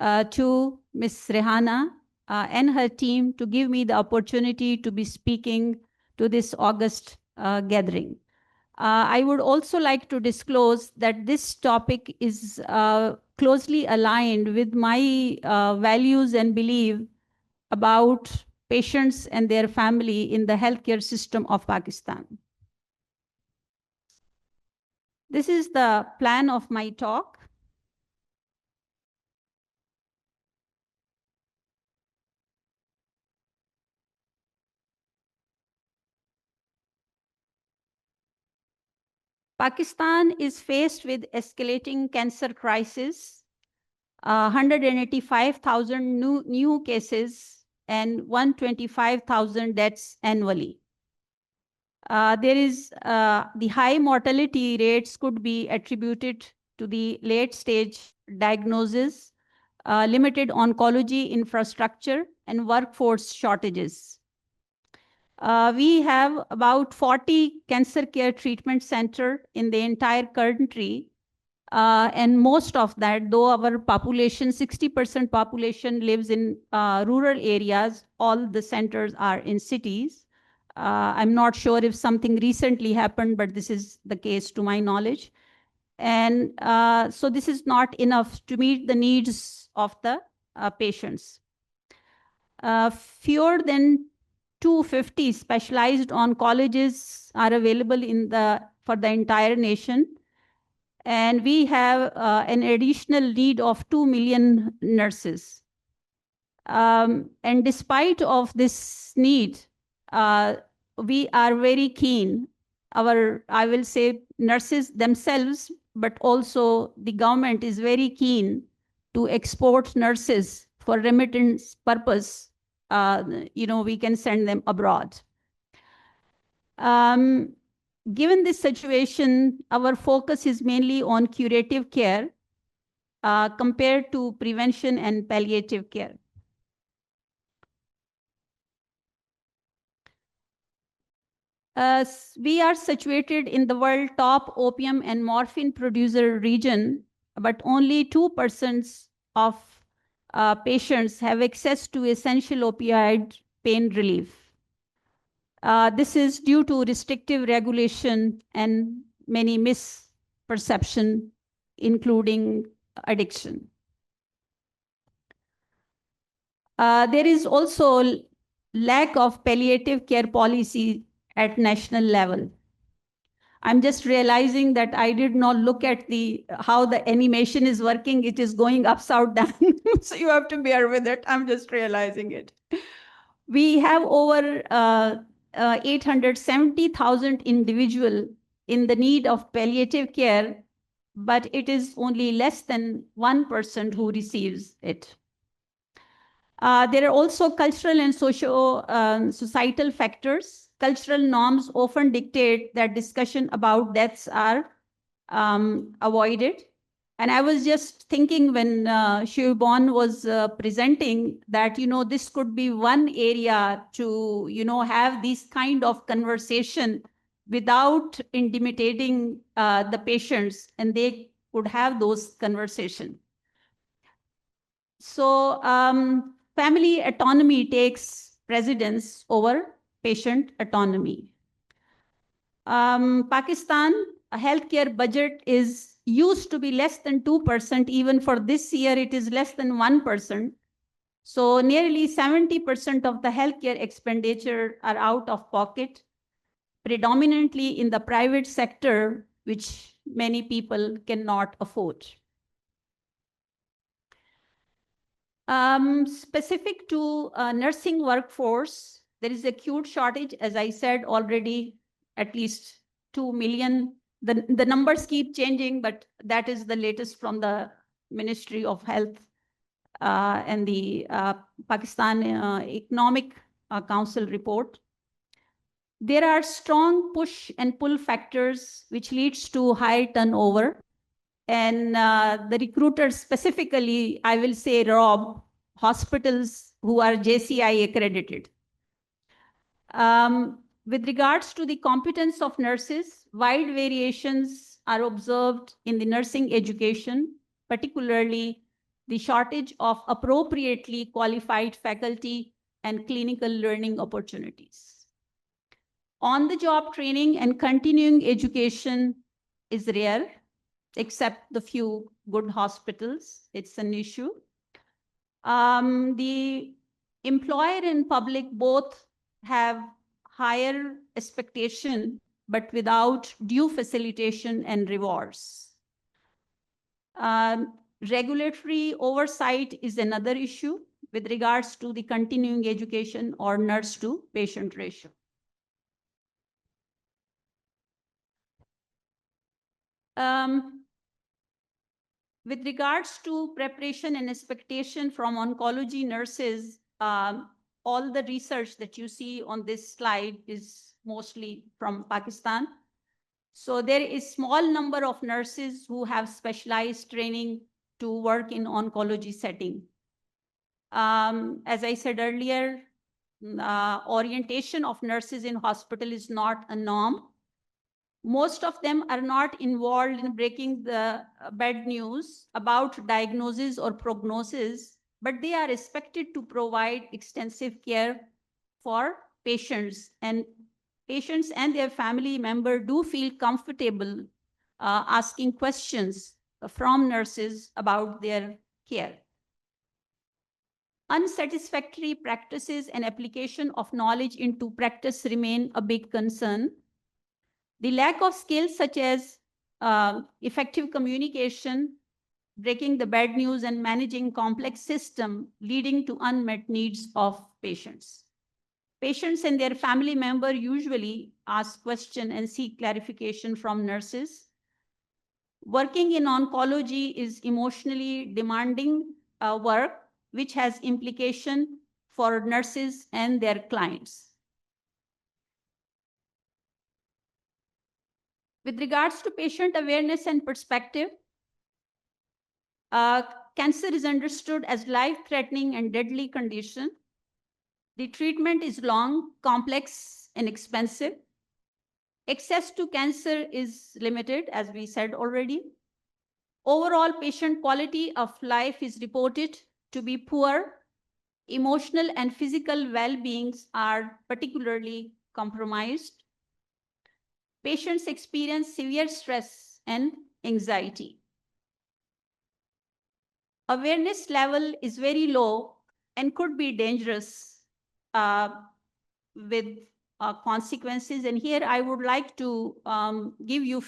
to Ms. Rehana and her team to give me the opportunity to be speaking to this August gathering. I would also like to disclose that this topic is closely aligned with my values and belief about patients and their family in the healthcare system of Pakistan. This is the plan of my talk. Pakistan is faced with escalating cancer crisis, 185,000 new cases and 125,000 deaths annually. There is the high mortality rates could be attributed to the late stage diagnosis, limited oncology infrastructure, and workforce shortages. We have about 40 cancer care treatment centers in the entire country. And most of that, though our population, 60% population lives in rural areas, all the centers are in cities. I'm not sure if something recently happened, but this is the case to my knowledge. And so this is not enough to meet the needs of the patients. Fewer than 250 specialized oncologists are available for the entire nation. And we have an additional need of 2 million nurses. And despite of this need, we are very keen, I will say nurses themselves, but also the government is very keen to export nurses for remittance purpose. We can send them abroad. Given this situation, our focus is mainly on curative care compared to prevention and palliative care. We are situated in the world top opium and morphine producer region, but only 2% of patients have access to essential opioid pain relief. This is due to restrictive regulation and many misperceptions, including addiction. There is also lack of palliative care policy at national level. I'm just realizing that I did not look at how the animation is working. It is going upside down. So you have to bear with it. I'm just realizing it. We have over 870,000 individuals in the need of palliative care, but it is only less than 1% who receives it. There are also cultural and societal factors. Cultural norms often dictate that discussion about deaths are avoided. And I was just thinking when Shivbon was presenting that, this could be one area to, have this kind of conversation without intimidating the patients, and they could have those conversations. So family autonomy takes precedence over patient autonomy. Pakistan healthcare budget is used to be less than 2%. Even for this year, it is less than 1%. So nearly 70% of the healthcare expenditure are out of pocket, predominantly in the private sector, which many people cannot afford. Specific to nursing workforce, there is acute shortage, as I said already, at least 2 million. The numbers keep changing, but that is the latest from the Ministry of Health and the Pakistan Economic Council report. There are strong push and pull factors which leads to high turnover. And the recruiters specifically, I will say, rob hospitals who are JCI accredited. With regards to the competence of nurses, wide variations are observed in the nursing education, particularly the shortage of appropriately qualified faculty and clinical learning opportunities. On-the-job training and continuing education is rare, except the few good hospitals. It's an issue. The employer and public both have higher expectation, but without due facilitation and rewards. Regulatory oversight is another issue with regards to the continuing education or nurse to patient ratio. With regards to preparation and expectation from oncology nurses, all the research that you see on this slide is mostly from Pakistan. So there is small number of nurses who have specialized training to work in oncology setting. As I said earlier, orientation of nurses in hospital is not a norm. Most of them are not involved in breaking the bad news about diagnosis or prognosis, but they are expected to provide extensive care for patients, and patients and their family member do feel comfortable asking questions from nurses about their care. Unsatisfactory practices and application of knowledge into practice remain a big concern. The lack of skills such as effective communication, breaking the bad news, and managing complex system leading to unmet needs of patients. Patients and their family member usually ask questions and seek clarification from nurses. Working in oncology is emotionally demanding work, which has implication for nurses and their clients. With regards to patient awareness and perspective, cancer is understood as life-threatening and deadly condition. The treatment is long, complex, and expensive. Access to cancer is limited, as we said already. Overall, patient quality of life is reported to be poor. Emotional and physical well-beings are particularly compromised. Patients experience severe stress and anxiety. awareness level is very low and could be dangerous with consequences. And here I would like to give you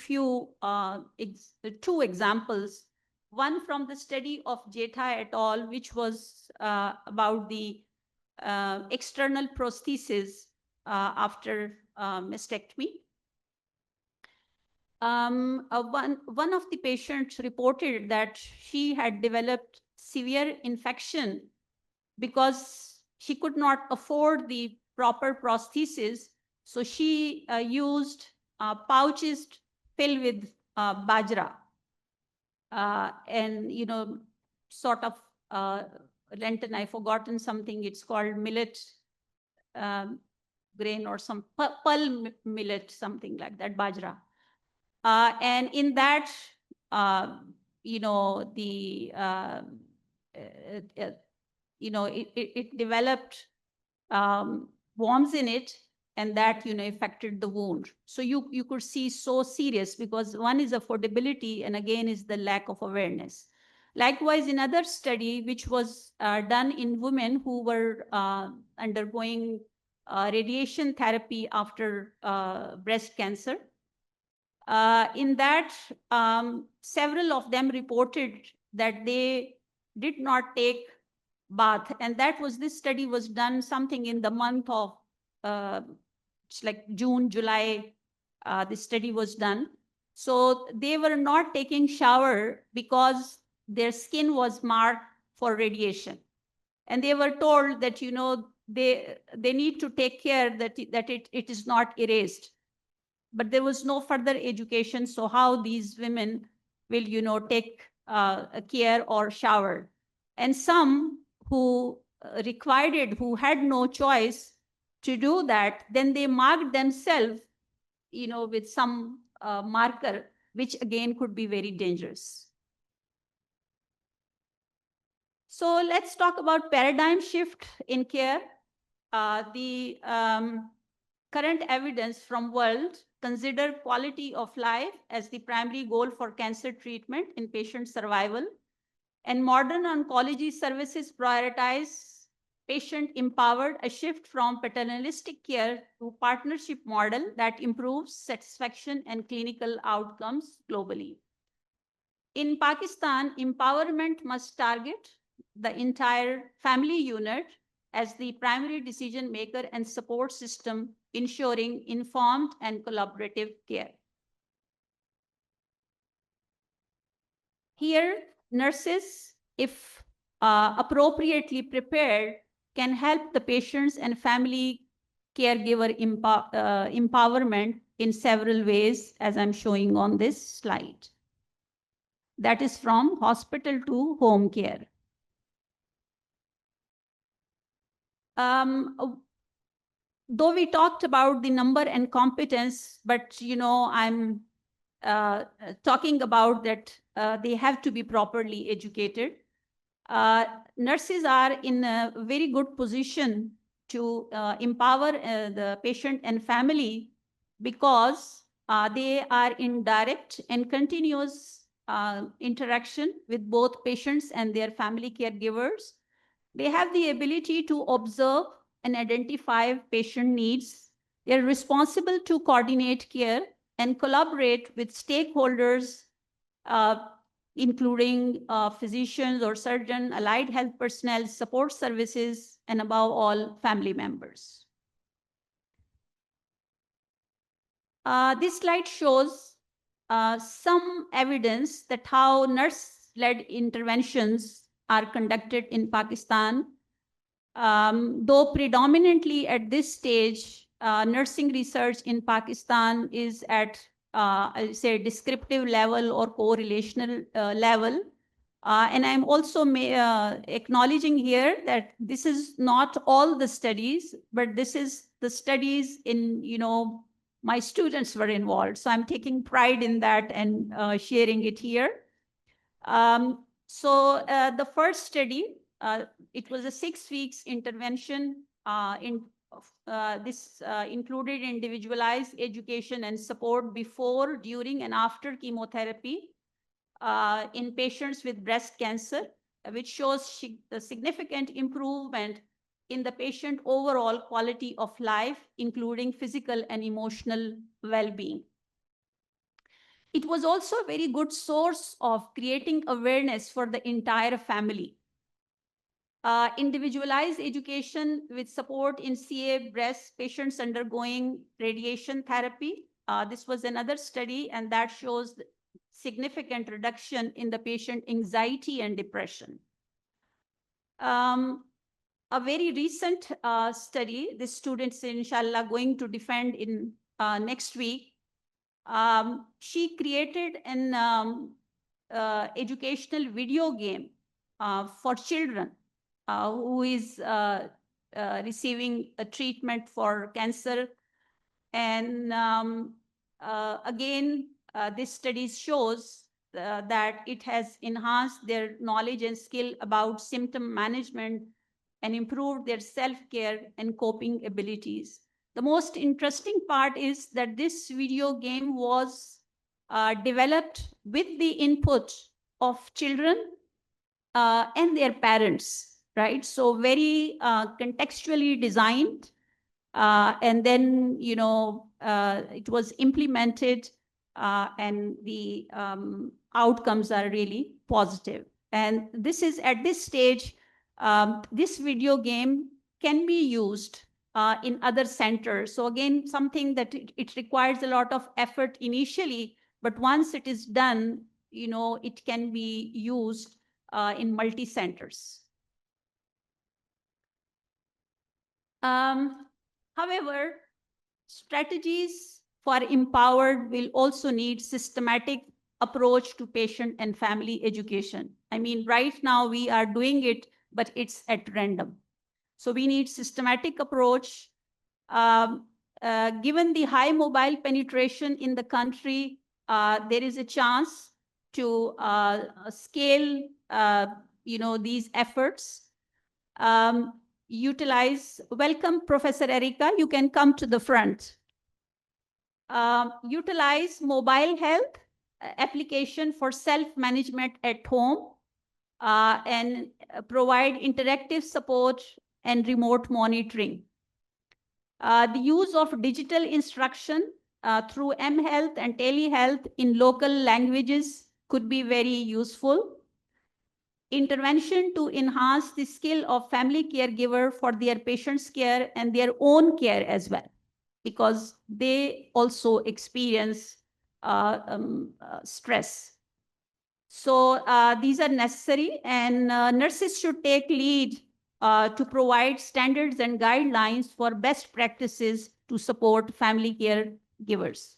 two examples. One from the study of Jetha et al., which was about the external prosthesis after mastectomy. One of the patients reported that she had developed severe infection because she could not afford the proper prosthesis. So she used pouches filled with bajra and, sort of lentil. I've forgotten something. It's called millet grain or some pearl millet, something like that, bajra. And in that, it developed worms in it, and that affected the wound. So you could see so serious, because one is affordability and again is the lack of awareness. Likewise, another study which was done in women who were undergoing radiation therapy after breast cancer. In that, several of them reported that they did not take bath, and this study was done something in the month of it's like June, July. The study was done. So they were not taking shower because their skin was marked for radiation, and they were told that they need to take care that it is not erased. But there was no further education. So how these women will take care or shower? And some who required it, who had no choice to do that, then they marked themselves with some marker, which again could be very dangerous. So let's talk about paradigm shift in care. The current evidence from world consider quality of life as the primary goal for cancer treatment in patient survival. And modern oncology services prioritize patient-empowered, a shift from paternalistic care to partnership model that improves satisfaction and clinical outcomes globally. In Pakistan, empowerment must target the entire family unit as the primary decision maker and support system, ensuring informed and collaborative care. Here, nurses, if appropriately prepared, can help the patients and family caregiver empowerment in several ways, as I'm showing on this slide. That is from hospital to home care. Though we talked about the number and competence, but I'm talking about that they have to be properly educated. Nurses are in a very good position to empower the patient and family, because they are in direct and continuous interaction with both patients and their family caregivers. They have the ability to observe and identify patient needs. They're responsible to coordinate care and collaborate with stakeholders, including physicians or surgeon, allied health personnel, support services, and above all, family members. This slide shows some evidence that how nurse-led interventions are conducted in Pakistan. Though predominantly at this stage, nursing research in Pakistan is at, I'll say, descriptive level or correlational level. And I'm also acknowledging here that this is not all the studies, but this is the studies in, my students were involved. So I'm taking pride in that and sharing it here. So the first study, it was a 6 weeks intervention. This included individualized education and support before, during, and after chemotherapy in patients with breast cancer. which shows the significant improvement in the patient overall quality of life, including physical and emotional well-being. It was also a very good source of creating awareness for the entire family. Individualized education with support in CA breast patients undergoing radiation therapy. This was another study, and that shows significant reduction in the patient anxiety and depression. A very recent study, the students, inshallah, going to defend in next week. She created an educational video game for children who is receiving a treatment for cancer. And again, this study shows that it has enhanced their knowledge and skill about symptom management and improved their self-care and coping abilities. The most interesting part is that this video game was developed with the input of children and their parents, right? So very contextually designed. And then, it was implemented and the outcomes are really positive. And this is at this stage, this video game can be used in other centers. So again, something that it requires a lot of effort initially, but once it is done, it can be used in multi-centers. However, strategies for empowered will also need systematic approach to patient and family education. I mean, right now we are doing it, but it's at random. So we need systematic approach. Given the high mobile penetration in the country, there is a chance to scale, these efforts. Welcome, Professor Erica, you can come to the front. Utilize mobile health application for self-management at home and provide interactive support and remote monitoring. The use of digital instruction through mHealth and telehealth in local languages could be very useful. Intervention to enhance the skill of family caregiver for their patients' care and their own care as well, because they also experience stress. So these are necessary, and nurses should take lead to provide standards and guidelines for best practices to support family caregivers.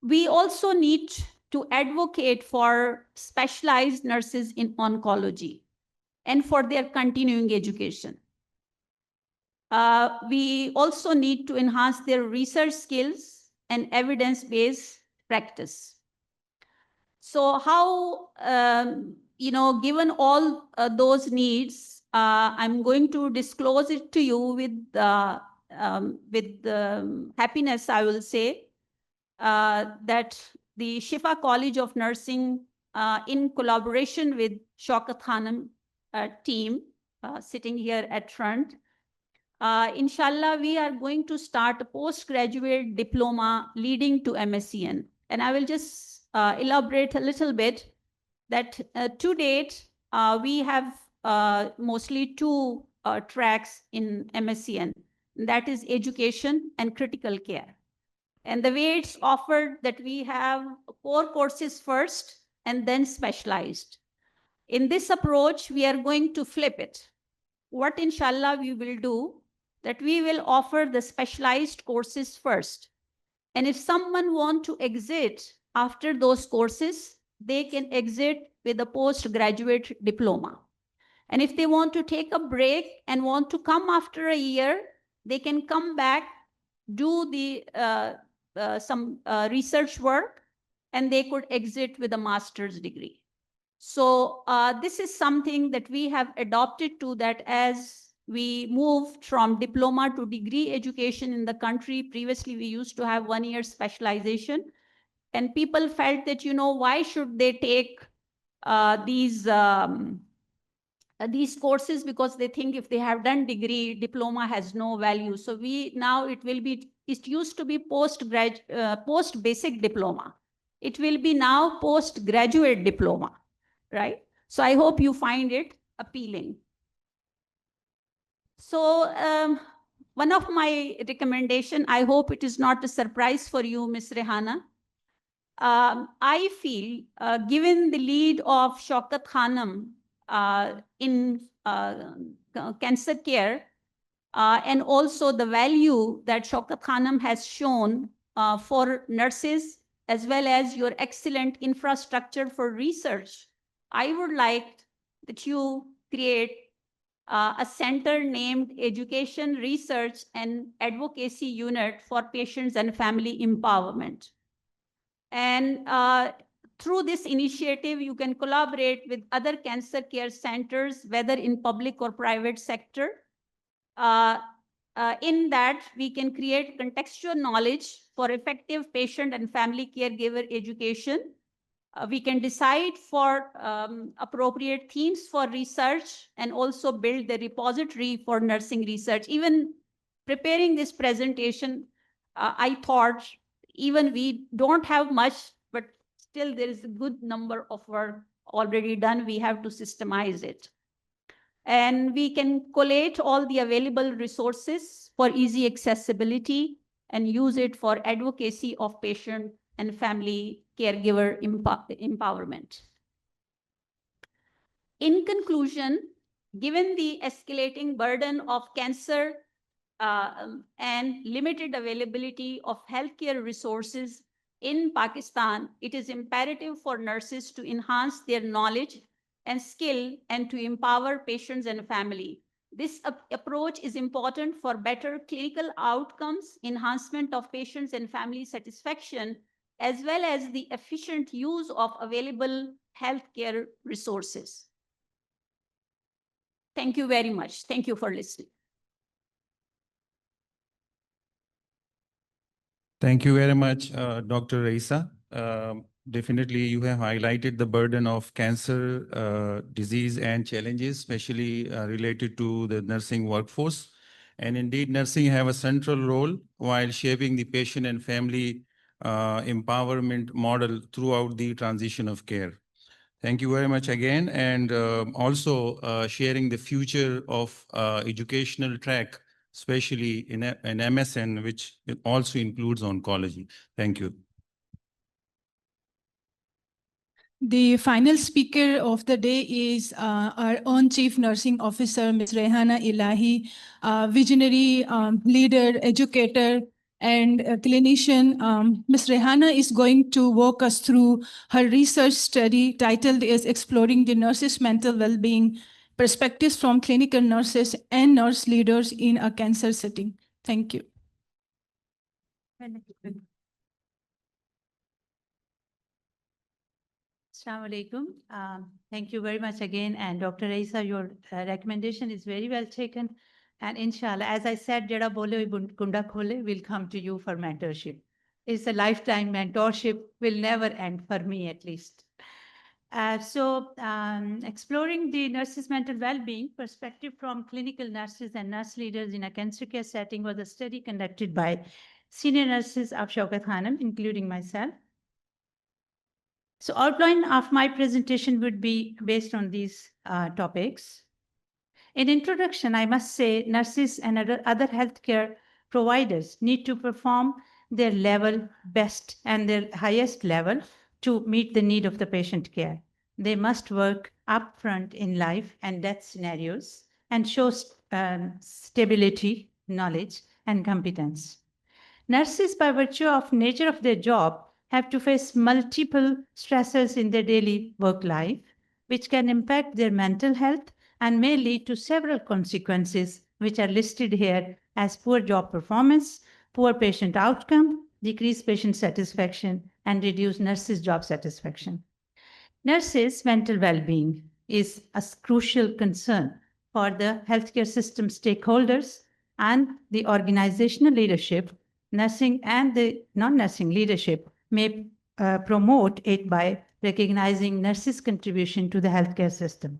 We also need to advocate for specialized nurses in oncology and for their continuing education. We also need to enhance their research skills and evidence-based practice. So how, given all those needs, I'm going to disclose it to you with happiness, I will say, that the Shifa College of Nursing, in collaboration with Shaukat Khanum team sitting here at front, inshallah, we are going to start a postgraduate diploma leading to MSCN. And I will just elaborate a little bit that to date, we have mostly two tracks in MSCN. That is education and critical care. And the way it's offered, that we have core courses first and then specialized. In this approach, we are going to flip it. What inshallah we will do, that we will offer the specialized courses first. And if someone wants to exit after those courses, they can exit with a postgraduate diploma. And if they want to take a break and want to come after a year, they can come back, do the some research work, and they could exit with a master's degree. So this is something that we have adopted to, that as we moved from diploma to degree education in the country. Previously, we used to have 1 year specialization. And people felt that, why should they take these courses, because they think if they have done degree, diploma has no value. So it used to be post basic diploma. It will be now postgraduate diploma, right? So I hope you find it appealing. So one of my recommendation, I hope it is not a surprise for you, Ms. Rehana. I feel, given the lead of Shaukat Khanum in cancer care, and also the value that Shaukat Khanum has shown for nurses, as well as your excellent infrastructure for research, I would like that you create a center named Education, Research, and Advocacy Unit for Patients and Family Empowerment. And through this initiative, you can collaborate with other cancer care centers, whether in public or private sector. In that, we can create contextual knowledge for effective patient and family caregiver education. We can decide for appropriate themes for research and also build the repository for nursing research. Even preparing this presentation, I thought, even we don't have much, but still there is a good number of work already done. We have to systemize it. And we can collate all the available resources for easy accessibility and use it for advocacy of patient and family caregiver empowerment. In conclusion, given the escalating burden of cancer and limited availability of healthcare resources in Pakistan, it is imperative for nurses to enhance their knowledge and skill and to empower patients and family. This approach is important for better clinical outcomes, enhancement of patients and family satisfaction, as well as the efficient use of available healthcare resources. Thank you very much. Thank you for listening. Thank you very much, Dr. Raisa. Definitely, you have highlighted the burden of cancer disease and challenges, especially related to the nursing workforce. And indeed, nursing have a central role while shaping the patient and family empowerment model throughout the transition of care. Thank you very much again. And also sharing the future of educational track, especially in MSN, which also includes oncology. Thank you. The final speaker of the day is our own Chief Nursing Officer, Ms. Rehana Ilahi, visionary leader, educator, and clinician. Ms. Rehana is going to walk us through her research study titled is Exploring the Nurses' Mental Wellbeing, Perspectives from Clinical Nurses and Nurse Leaders in a Cancer Setting. Thank you. Assalamu alaikum. Thank you very much again. And Dr. Raisa, your recommendation is very well taken. And inshallah, as I said, Jada Bole Gunda Khole will come to you for mentorship. It's a lifetime mentorship, will never end for me at least. Exploring the nurses' mental well-being perspective from clinical nurses and nurse leaders in a cancer care setting was a study conducted by senior nurses of Shaukat Khanum, including myself. So outline of my presentation would be based on these topics. In introduction, I must say nurses and other healthcare providers need to perform their level best and their highest level to meet the need of the patient care. They must work upfront in life and death scenarios and show stability, knowledge, and competence. Nurses, by virtue of nature of their job, have to face multiple stressors in their daily work life, which can impact their mental health and may lead to several consequences, which are listed here as poor job performance, poor patient outcome, decreased patient satisfaction, and reduced nurses' job satisfaction. Nurses' mental well-being is a crucial concern for the healthcare system stakeholders and the organizational leadership. Nursing and the non-nursing leadership may promote it by recognizing nurses' contribution to the healthcare system.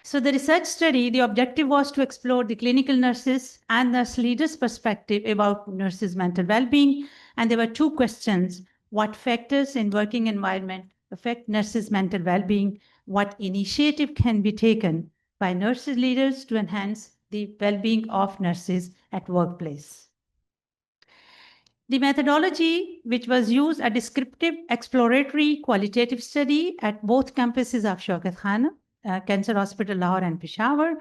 So the research study, the objective was to explore the clinical nurses and nurse leaders' perspective about nurses' mental well-being. And there were two questions: what factors in working environment affect nurses' mental well-being? What initiative can be taken by nurses leaders to enhance the well-being of nurses at workplace? The methodology, which was used, a descriptive, exploratory, qualitative study at both campuses of Shaukat Khanum, Cancer Hospital, Lahore and Peshawar.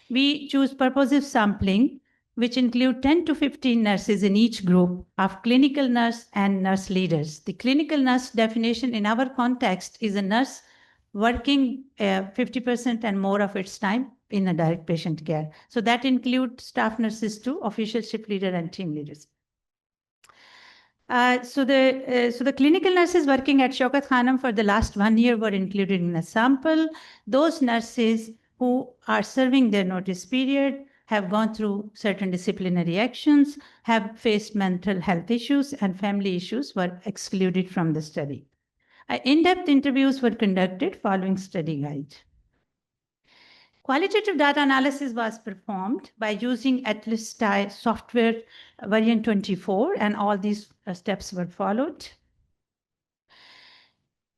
We choose purposive sampling, which include 10 to 15 nurses in each group of clinical nurse and nurse leaders. The clinical nurse definition in our context is a nurse working 50% and more of its time in a direct patient care. So that includes staff nurses too, official shift leader and team leaders. So the clinical nurses working at Shaukat Khanum for the last 1 year were included in a sample. Those nurses who are serving their notice period have gone through certain disciplinary actions, have faced mental health issues, and family issues were excluded from the study. In-depth interviews were conducted following study guide. Qualitative data analysis was performed by using Atlas software version 24, and all these steps were followed.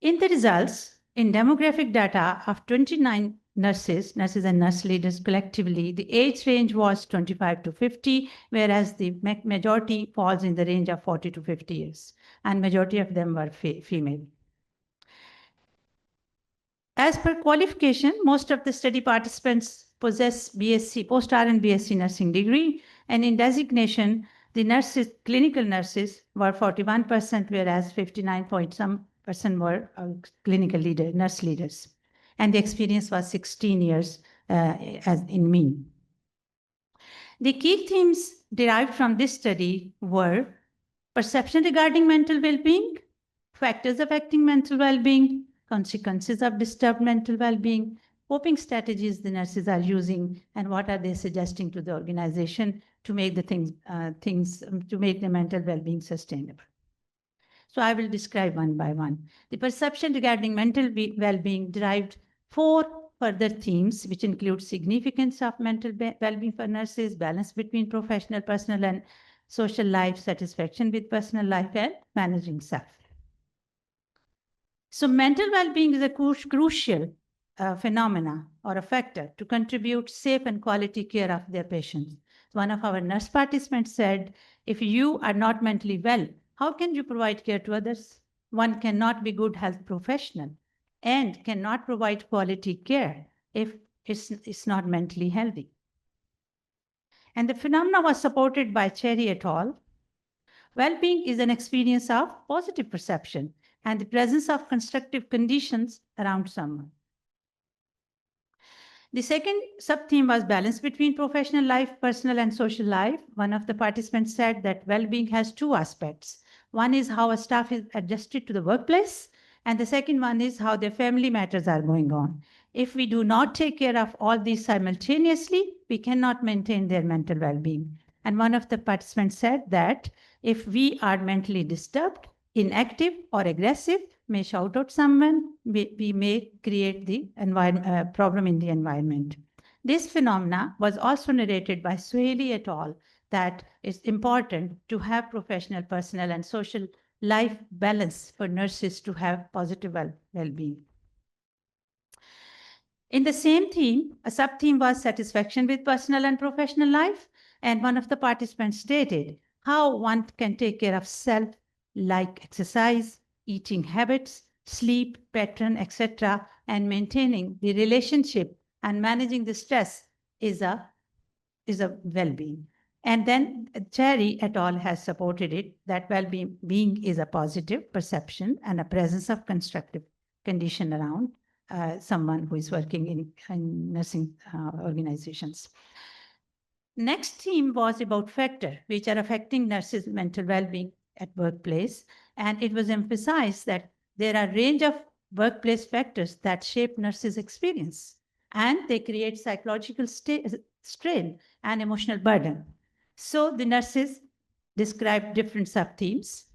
In the results, in demographic data of 29 nurses and nurse leaders collectively, the age range was 25 to 50, whereas the majority falls in the range of 40 to 50 years, and majority of them were female. As per qualification, most of the study participants possess BSc, post-RN BSc nursing degree, and in designation, the nurses, clinical nurses were 41%, whereas 59% were clinical nurse leaders. And the experience was 16 years as in mean. The key themes derived from this study were perception regarding mental well-being, factors affecting mental well-being, consequences of disturbed mental well-being, coping strategies the nurses are using, and what are they suggesting to the organization to make the to make the mental well-being sustainable. So I will describe one by one. The perception regarding mental well-being derived 4 further themes, which include significance of mental well-being for nurses, balance between professional, personal, and social life, satisfaction with personal life, and managing self. So mental well-being is a crucial phenomena or a factor to contribute safe and quality care of their patients. One of our nurse participants said, if you are not mentally well, how can you provide care to others? One cannot be good health professional and cannot provide quality care if it's not mentally healthy. And the phenomena was supported by Cherry et al. Well-being is an experience of positive perception and the presence of constructive conditions around someone. The second sub-theme was balance between professional life, personal, and social life. One of the participants said that well-being has 2 aspects. One is how a staff is adjusted to the workplace, and the second one is how their family matters are going on. If we do not take care of all these simultaneously, we cannot maintain their mental well-being. And one of the participants said that if we are mentally disturbed, inactive, or aggressive, may shout out someone, we may create the problem in the environment. This phenomena was also narrated by Suhaili et al. That it's important to have professional, personal, and social life balance for nurses to have positive well-being. In the same theme, a sub-theme was satisfaction with personal and professional life, and one of the participants stated how one can take care of self, like exercise, eating habits, sleep pattern, etc., and maintaining the relationship and managing the stress is a well-being. And then Cherry et al. Has supported it that well-being is a positive perception and a presence of constructive condition around someone who is working in nursing organizations. Next theme was about factors which are affecting nurses' mental well-being at workplace, and it was emphasized that there are a range of workplace factors that shape nurses' experience, and they create psychological strain and emotional burden. So the nurses described different sub-themes.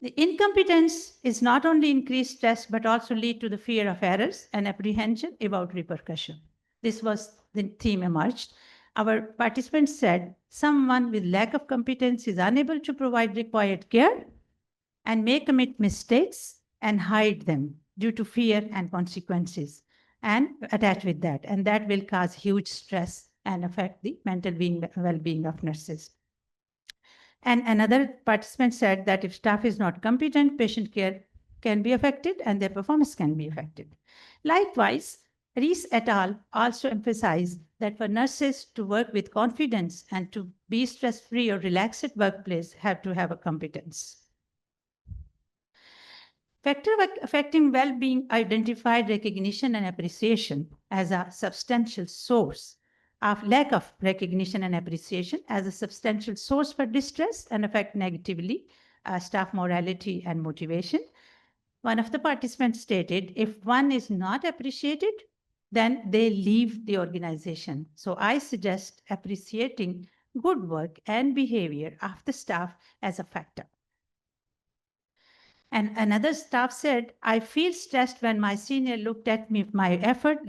The incompetence is not only increased stress, but also lead to the fear of errors and apprehension about repercussion. This was the theme emerged. Our participants said someone with lack of competence is unable to provide required care and may commit mistakes and hide them due to fear and consequences and attached with that. And that will cause huge stress and affect the mental well-being of nurses. And another participant said that if staff is not competent, patient care can be affected and their performance can be affected. Likewise, Rees et al. Also emphasized that for nurses to work with confidence and to be stress-free or relaxed at workplace have to have a competence. Factor affecting well-being identified recognition and appreciation as a substantial source of lack of recognition and appreciation as a substantial source for distress and affect negatively staff morality and motivation. One of the participants stated, if one is not appreciated, then they leave the organization. So I suggest appreciating good work and behavior of the staff as a factor. And another staff said, I feel stressed when my senior looked at me,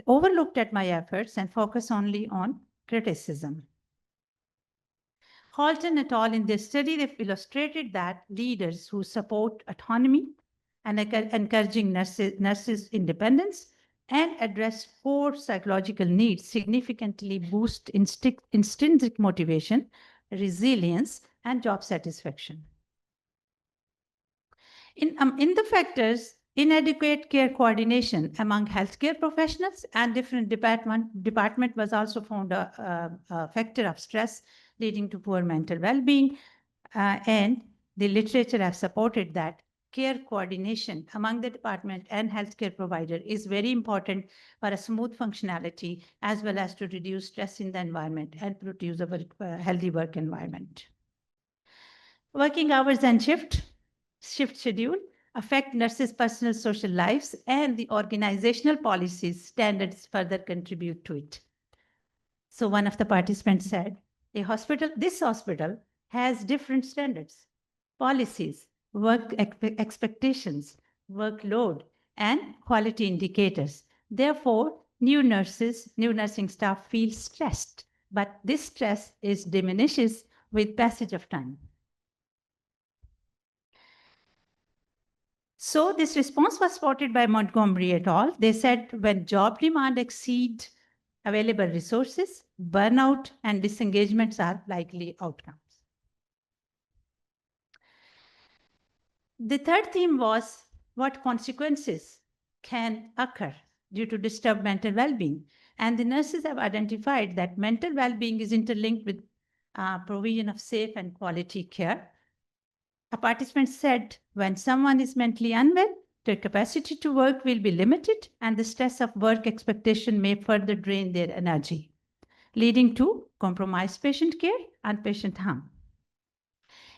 overlooked at my efforts and focused only on criticism. Halton et al. In their study, they've illustrated that leaders who support autonomy and encouraging nurses' independence and address core psychological needs significantly boost intrinsic motivation, resilience, and job satisfaction. In the factors, inadequate care coordination among healthcare professionals and different department was also found a factor of stress leading to poor mental well-being. And the literature has supported that care coordination among the department and healthcare provider is very important for a smooth functionality as well as to reduce stress in the environment and produce a healthy work environment. Working hours and shift schedule affect nurses' personal social lives, and the organizational policies standards further contribute to it. So one of the participants said, this hospital has different standards, policies, work expectations, workload, and quality indicators. Therefore, new nursing staff feel stressed, but this stress diminishes with passage of time. So this response was spotted by Montgomery et al. They said when job demand exceeds available resources, burnout and disengagements are likely outcomes. The third theme was what consequences can occur due to disturbed mental well-being. And the nurses have identified that mental well-being is interlinked with provision of safe and quality care. A participant said, when someone is mentally unwell, their capacity to work will be limited and the stress of work expectation may further drain their energy, leading to compromised patient care and patient harm.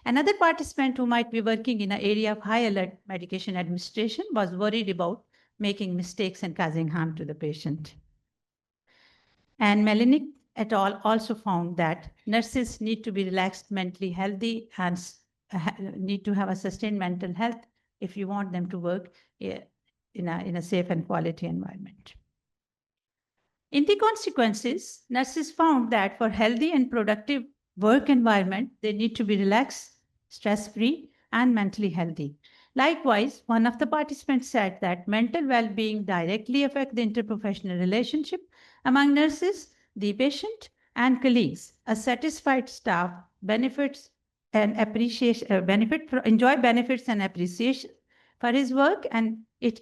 Another participant who might be working in an area of high alert medication administration was worried about making mistakes and causing harm to the patient. And Melanick et al. Also found that nurses need to be relaxed, mentally healthy, and need to have a sustained mental health if you want them to work in a safe and quality environment. In the consequences, nurses found that for healthy and productive work environment, they need to be relaxed, stress-free, and mentally healthy. Likewise, one of the participants said that mental well-being directly affects the interprofessional relationship among nurses, the patient, and colleagues. A satisfied staff benefits and enjoy benefits and appreciation for his work, and it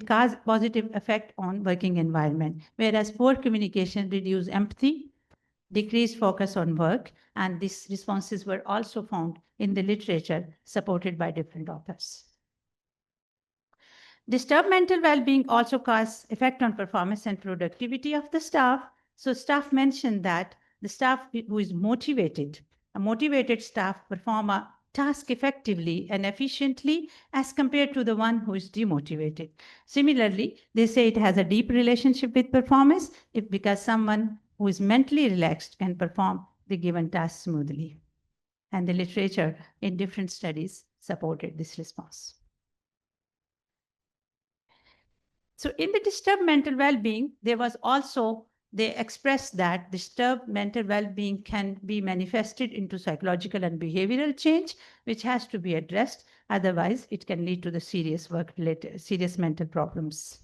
cause positive effect on working environment. Whereas poor communication reduce empathy, decreased focus on work, and these responses were also found in the literature supported by different authors. Disturbed mental well-being also cause effect on performance and productivity of the staff. So staff mentioned that the staff who is motivated, a motivated staff perform a task effectively and efficiently as compared to the one who is demotivated. Similarly, they say it has a deep relationship with performance because someone who is mentally relaxed can perform the given task smoothly. And the literature in different studies supported this response. So in the disturbed mental well-being, they expressed that disturbed mental well-being can be manifested into psychological and behavioral change, which has to be addressed. Otherwise, it can lead to the serious mental problems.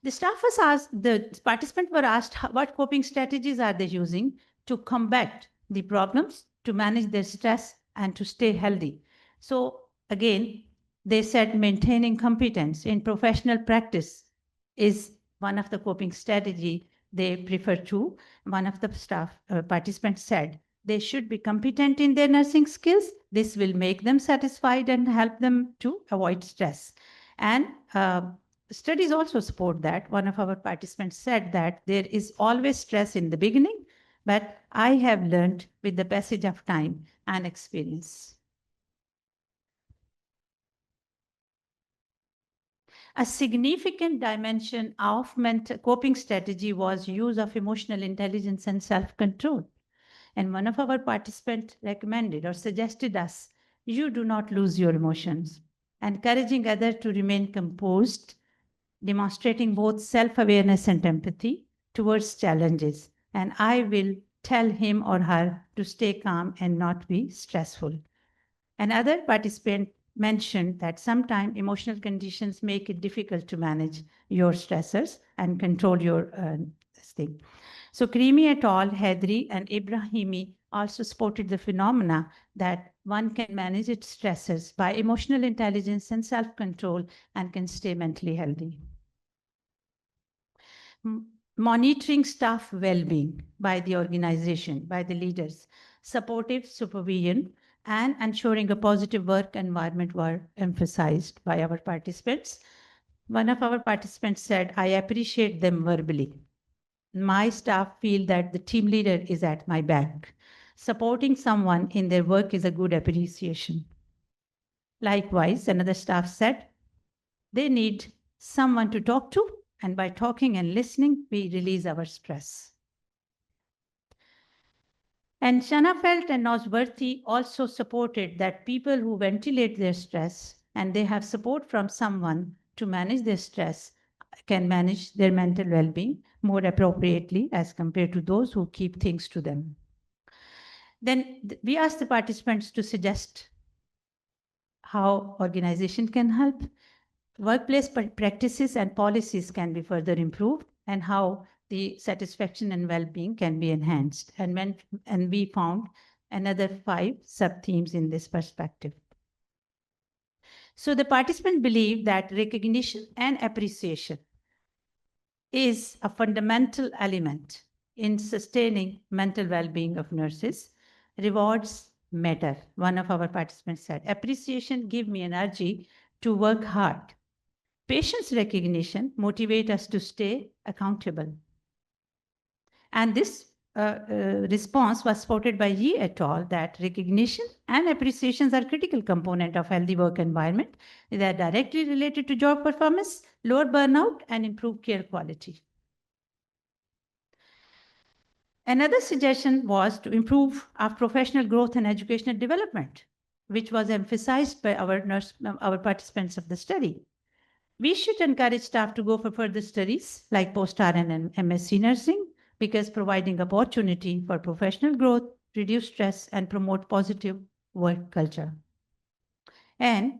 The participants were asked what coping strategies are they using to combat the problems, to manage their stress, and to stay healthy. So again, they said maintaining competence in professional practice is one of the coping strategy they prefer to. One of the participants said they should be competent in their nursing skills. This will make them satisfied and help them to avoid stress. And studies also support that. One of our participants said that there is always stress in the beginning, but I have learned with the passage of time and experience. A significant dimension of coping strategy was use of emotional intelligence and self-control. And one of our participants recommended or suggested us, you do not lose your emotions, encouraging others to remain composed, demonstrating both self-awareness and empathy towards challenges. And I will tell him or her to stay calm and not be stressful. Another participant mentioned that sometimes emotional conditions make it difficult to manage your stressors and control your thing. So Karimi et al., Hedri and Ibrahimi also supported the phenomena that one can manage its stressors by emotional intelligence and self-control and can stay mentally healthy. Monitoring staff well-being by the organization, by the leaders, supportive supervision, and ensuring a positive work environment were emphasized by our participants. One of our participants said, I appreciate them verbally. My staff feel that the team leader is at my back. Supporting someone in their work is a good appreciation. Likewise, another staff said, they need someone to talk to, and by talking and listening, we release our stress. And Shanafelt and Nosworthy also supported that people who ventilate their stress and they have support from someone to manage their stress can manage their mental well-being more appropriately as compared to those who keep things to them. Then we asked the participants to suggest how organization can help. Workplace practices and policies can be further improved, and how the satisfaction and well-being can be enhanced. And we found another 5 sub-themes in this perspective. So the participants believe that recognition and appreciation is a fundamental element in sustaining mental well-being of nurses. Rewards matter. One of our participants said, appreciation gives me energy to work hard. Patients' recognition motivates us to stay accountable. And this response was supported by Yi et al. That recognition and appreciations are critical component of healthy work environment. They are directly related to job performance, lower burnout, and improved care quality. Another suggestion was to improve our professional growth and educational development, which was emphasized by our participants of the study. We should encourage staff to go for further studies like post-RN and MSc nursing, because providing opportunity for professional growth, reduce stress, and promote positive work culture. And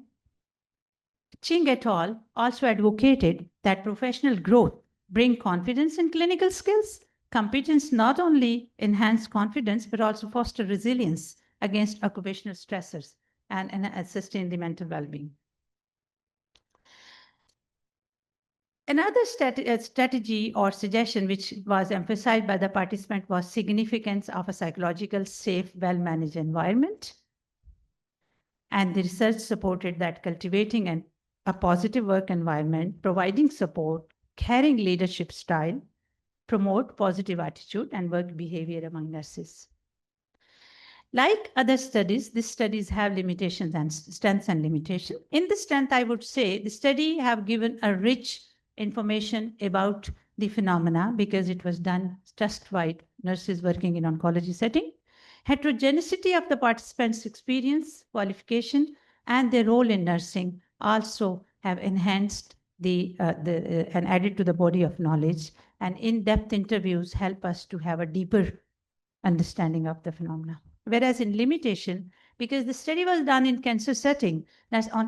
Ching et al. Also advocated that professional growth bring confidence in clinical skills. Competence not only enhance confidence, but also foster resilience against occupational stressors and sustain the mental well-being. Another strategy or suggestion which was emphasized by the participant was significance of a psychological, safe, well-managed environment. And the research supported that cultivating a positive work environment, providing support, carrying leadership style, promote positive attitude and work behavior among nurses. Like other studies, these studies have limitations and strengths and limitations. In the strength, I would say the study have given a rich information about the phenomena because it was done trust-wide nurses working in oncology setting. Heterogeneity of the participants' experience, qualification, and their role in nursing also have enhanced and added to the body of knowledge. And in-depth interviews help us to have a deeper understanding of the phenomena. Whereas in limitation, because the study was done in cancer setting,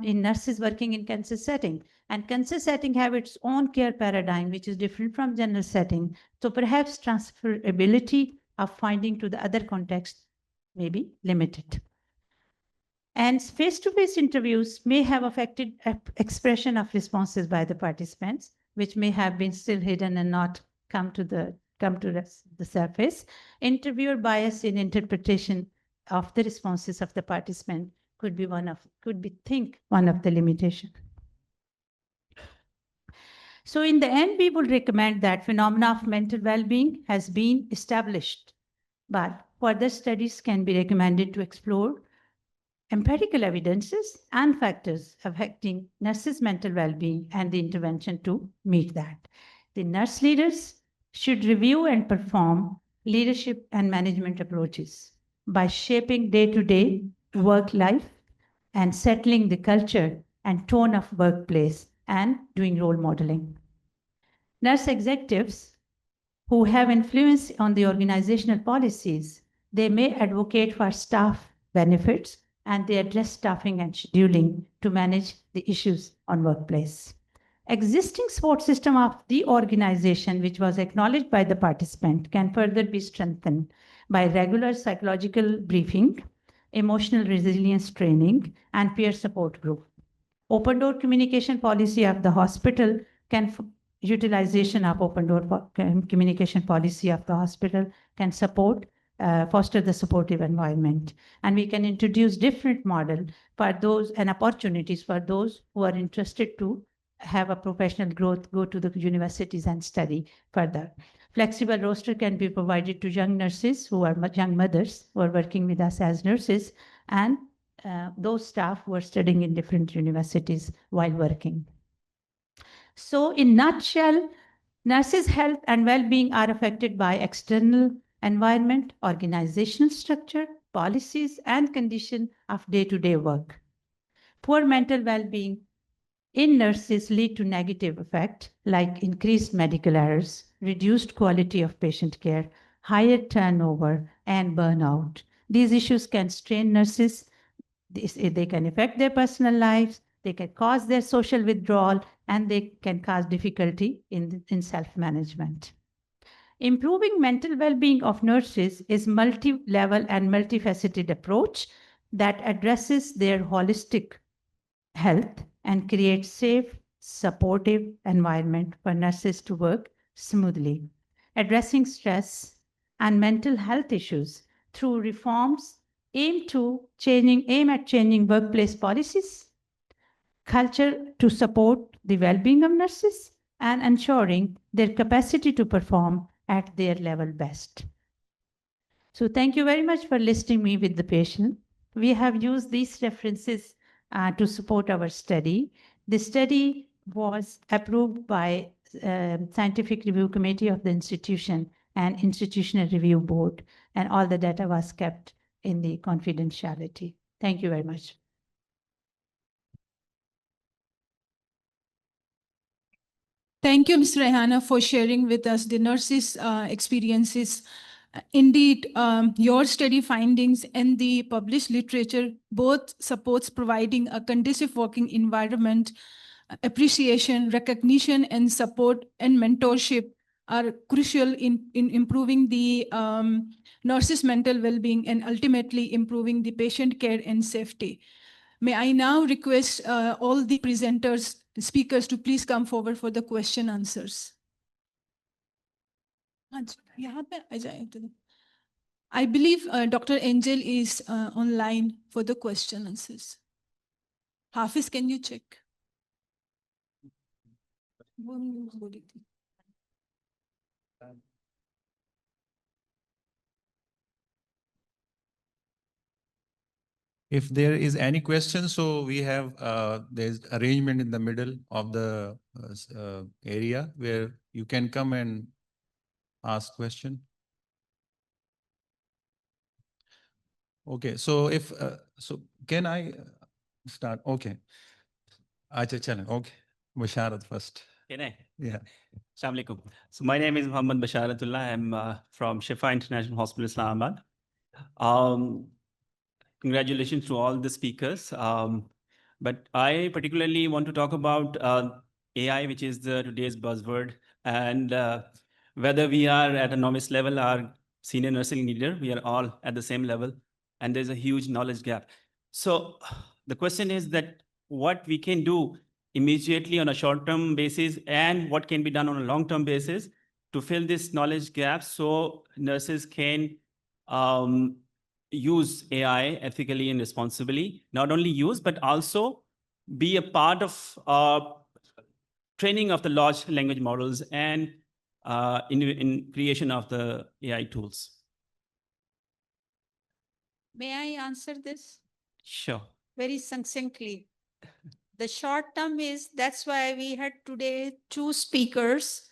in nurses working in cancer setting, and cancer setting have its own care paradigm, which is different from general setting. So perhaps transferability of finding to the other context may be limited. And face-to-face interviews may have affected expression of responses by the participants, which may have been still hidden and not come to the surface. Interviewer bias in interpretation of the responses of the participant could be one of the limitation. So in the end, we would recommend that phenomena of mental well-being has been established, but further studies can be recommended to explore empirical evidences and factors affecting nurses' mental well-being and the intervention to meet that. The nurse leaders should review and perform leadership and management approaches by shaping day-to-day work life and settling the culture and tone of workplace and doing role modeling. Nurse executives who have influence on the organizational policies, they may advocate for staff benefits and they address staffing and scheduling to manage the issues on workplace. Existing support system of the organization, which was acknowledged by the participant, can further be strengthened by regular psychological briefing, emotional resilience training, and peer support group. Open door communication policy of the hospital can utilization of open door communication policy of the hospital can foster the supportive environment. And we can introduce different model for those and opportunities for those who are interested to have a professional growth, go to the universities and study further. Flexible roster can be provided to young nurses who are young mothers who are working with us as nurses and those staff who are studying in different universities while working. So in nutshell, nurses' health and well-being are affected by external environment, organizational structure, policies, and condition of day-to-day work. Poor mental well-being in nurses lead to negative effect like increased medical errors, reduced quality of patient care, higher turnover, and burnout. These issues can strain nurses. They can affect their personal lives, they can cause their social withdrawal, and they can cause difficulty in self-management. Improving mental well-being of nurses is multi-level and multifaceted approach that addresses their holistic health and creates safe, supportive environment for nurses to work smoothly. Addressing stress and mental health issues through reforms aim at changing workplace policies, culture to support the well-being of nurses, and ensuring their capacity to perform at their level best. So thank you very much for listening me with the patient. We have used these references to support our study. The study was approved by Scientific Review Committee of the institution and Institutional Review Board, and all the data was kept in the confidentiality. Thank you very much. Thank you, Ms. Rehana, for sharing with us the nurses' experiences. Indeed, your study findings and the published literature both supports providing a conducive working environment. Appreciation, recognition, and support and mentorship are crucial in improving the nurses' mental well-being and ultimately improving the patient care and safety. May I now request all the speakers to please come forward for the question answers. I believe Dr. Angel is online for the question answers. Hafiz, can you check? If there is any question, so we have there's arrangement in the middle of the area where you can come and ask question. Okay, so if so, can I start? Okay, Acha chalo. Okay, Basharat first. Can I? Yeah. Assalamu alaikum. So my name is Muhammad Basharatullah. I'm from Shifa International Hospital, Islamabad. Congratulations to all the speakers. But I particularly want to talk about AI, which is today's buzzword, and whether we are at a novice level or senior nursing leader, we are all at the same level, and there's a huge knowledge gap. So the question is that what we can do immediately on a short-term basis and what can be done on a long-term basis to fill this knowledge gap so nurses can use AI ethically and responsibly, not only use, but also be a part of training of the large language models and in creation of the AI tools. May I answer this Sure. very succinctly? The short term is that's why we had today 2 speakers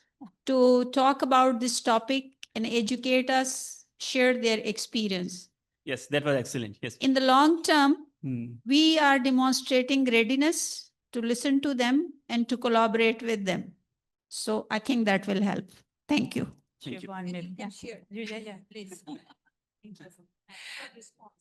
to talk about this topic and educate us, share their experience. Yes, that was excellent. Yes. In the long term, Hmm. we are demonstrating readiness to listen to them and to collaborate with them. So I think that will help. Thank you. Thank you. Yeah, sure. Yeah, please.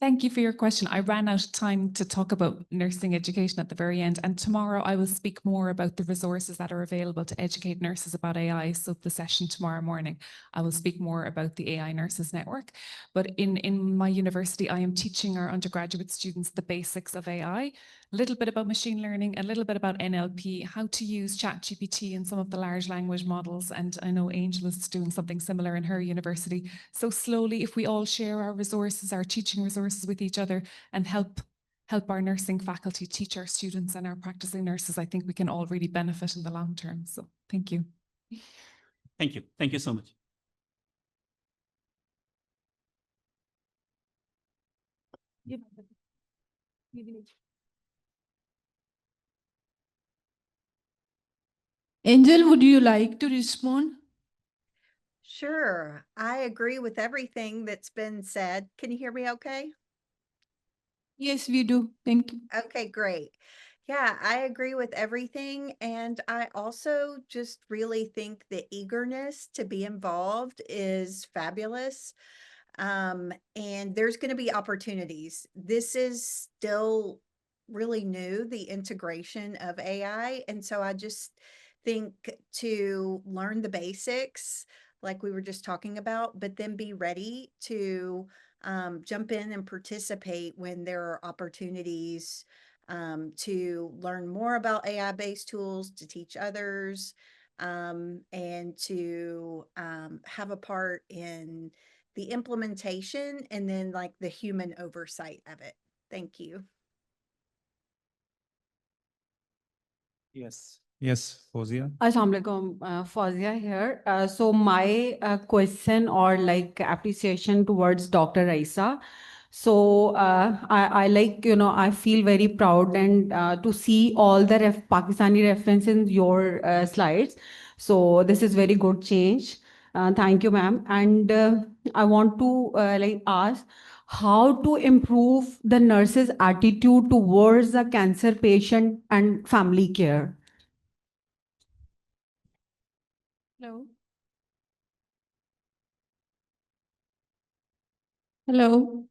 Thank you for your question. I ran out of time to talk about nursing education at the very end, and tomorrow I will speak more about the resources that are available to educate nurses about AI. So the session tomorrow morning, I will speak more about the AI Nurses Network. But in my university, I am teaching our undergraduate students the basics of AI, a little bit about machine learning, a little bit about NLP, how to use ChatGPT and some of the large language models. And I know Angel is doing something similar in her university. So slowly, if we all share our resources, our teaching resources with each other and help our nursing faculty teach our students and our practicing nurses, I think we can all really benefit in the long term. So thank you. Thank you. Thank you so much. Angel, would you like to respond? Sure. I agree with everything that's been said. Can you hear me okay? Yes, we do. Thank you. Okay, great. Yeah, I agree with everything. And I also just really think the eagerness to be involved is fabulous. And there's going to be opportunities. This is still really new, the integration of AI. And so I just think to learn the basics, like we were just talking about, but then be ready to jump in and participate when there are opportunities to learn more about AI-based tools, to teach others, and to have a part in the implementation and then like the human oversight of it. Thank you. Yes. Yes, Fozia. Assalamualaikum, Fazia here. So my question or like appreciation towards Dr. Raisa. So I like, I feel very proud and to see all the Pakistani references in your slides. So this is very good change. Thank you, ma'am. And I want to like ask how to improve the nurse's attitude towards the cancer patient and family care. Hello. Hello.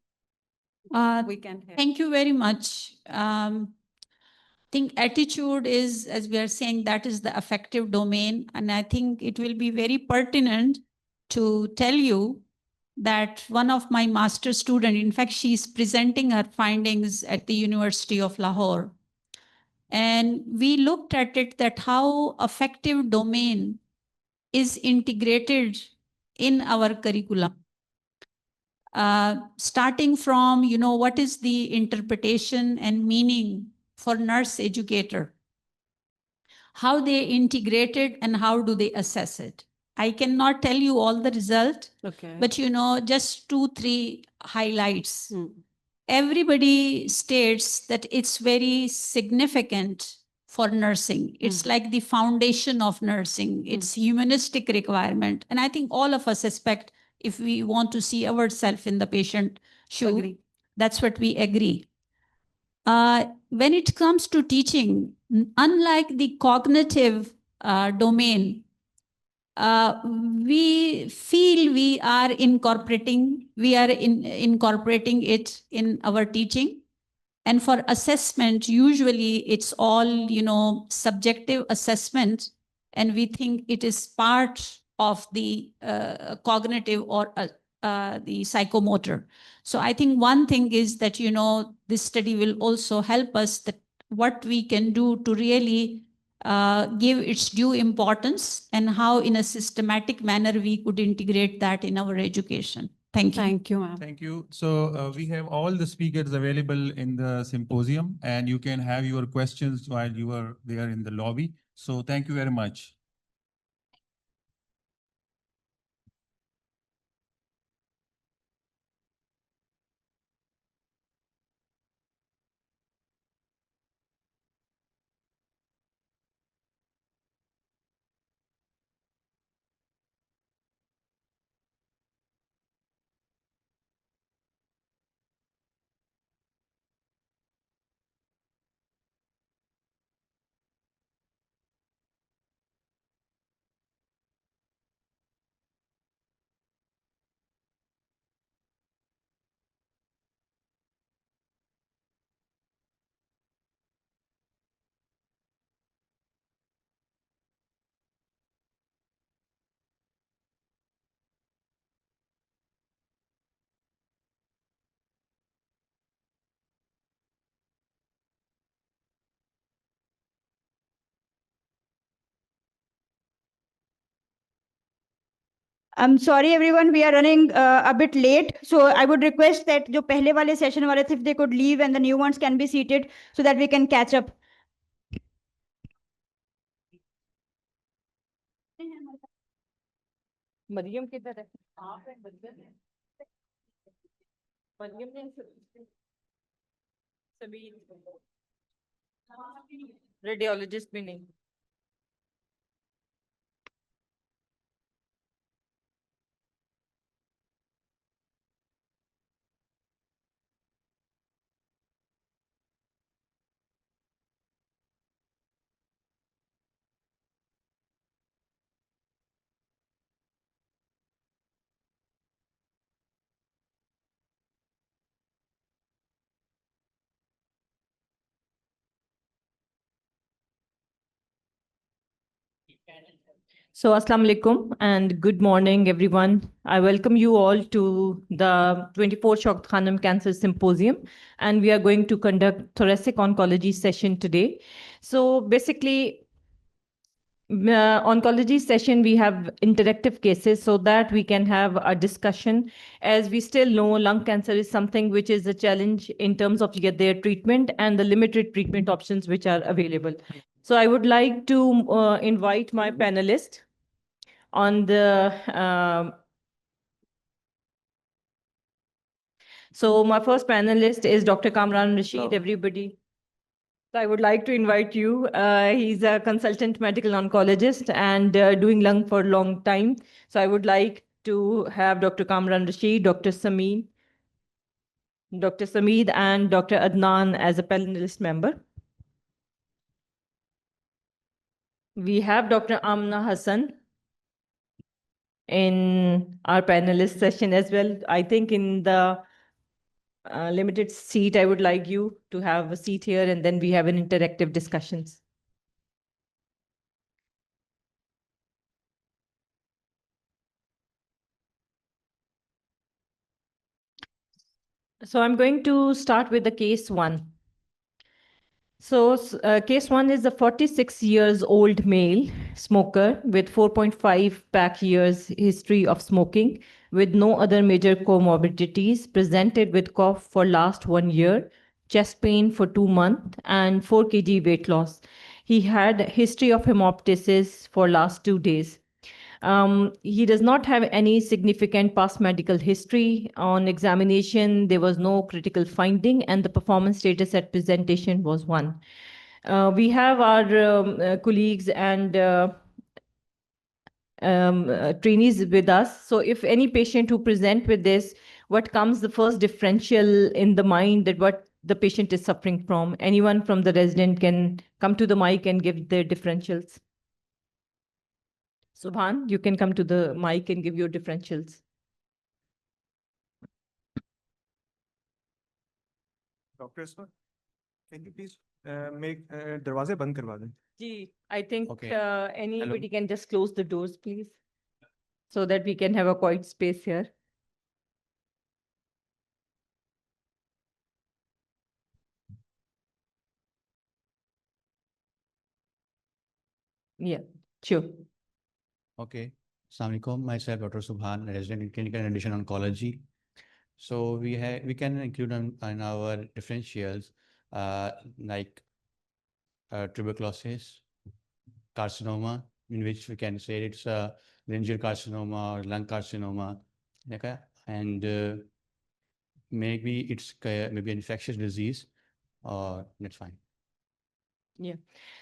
We can hear. Thank you very much. Think attitude is, as we are saying, that is the affective domain. And I think it will be very pertinent to tell you that one of my master student, in fact, she's presenting her findings at the University of Lahore. And we looked at it that how affective domain is integrated in our curriculum. Starting from, what is the interpretation and meaning for nurse educator? How they integrate it and how do they assess it? I cannot tell you all the result, Okay. but just 2-3 highlights. Everybody states that it's very significant for nursing. It's like the foundation of nursing. It's humanistic requirement. And I think all of us expect if we want to see ourselves in the patient shoe. Agree. That's what we agree. When it comes to teaching, unlike the cognitive domain, we feel we are incorporating it in our teaching. And for assessment, usually it's all, subjective assessment, and we think it is part of the cognitive or the psychomotor. So I think one thing is that, this study will also help us that what we can do to really give its due importance and how in a systematic manner we could integrate that in our education. Thank you. Thank you, ma'am. Thank you. So we have all the speakers available in the symposium, and you can have your questions while you are there in the lobby. So thank you very much. I'm sorry everyone, we are running a bit late. So I would request that जो पहले वाले session वाले थे, if they could leave and the new ones can be seated so that we can catch up. Maryam किधर है? मरियम ने सभी radiologist भी नहीं. So, Assalamu alaikum and good morning, everyone. I welcome you all to the 24th Shaukat Khanum Cancer Symposium, and we are going to conduct thoracic oncology session today. So, basically, oncology session, we have interactive cases so that we can have a discussion. As we still know, lung cancer is something which is a challenge in terms of their treatment and the limited treatment options which are available. So I would like to invite my panelists on the so my first panelist is Dr. Kamran Rashid, everybody. So I would like to invite you. He's a consultant medical oncologist and doing lung for a long time. So I would like to have Dr. Kamran Rashid, Dr. Sameed, and Dr. Adnan as a panelist member. We have Dr. Amna Hassan in our panelist session as well. I think in the limited seat, I would like you to have a seat here, and then we have an interactive discussions. So I'm going to start with the case one. So case one is a 46 years old male smoker with 4.5 pack years history of smoking with no other major comorbidities, presented with cough for last 1 year, chest pain for 2 months and 4 kg weight loss. He had history of hemoptysis for last 2 days. He does not have any significant past medical history. On examination, there was no critical finding, and the performance status at presentation was 1. We have our colleagues and trainees with us. So if any patient who present with this what comes the first differential in the mind that what the patient is suffering from. Anyone from the resident can come to the mic and give their differentials. Subhan, you can come to the mic and give your differentials. Doctor sir, can you please make दरवाजे बंद करवा दें? I think Okay. anybody can just close the doors, please, so that we can have a quiet space here. Yeah, sure. Okay. Assalamu alaikum. Myself, Dr. Subhan, resident in clinical and radiation oncology. So we can include in our differentials like tuberculosis, carcinoma, in which we can say it's a laryngeal carcinoma or lung carcinoma, okay? And maybe it's maybe an infectious disease, or that's fine. Yeah.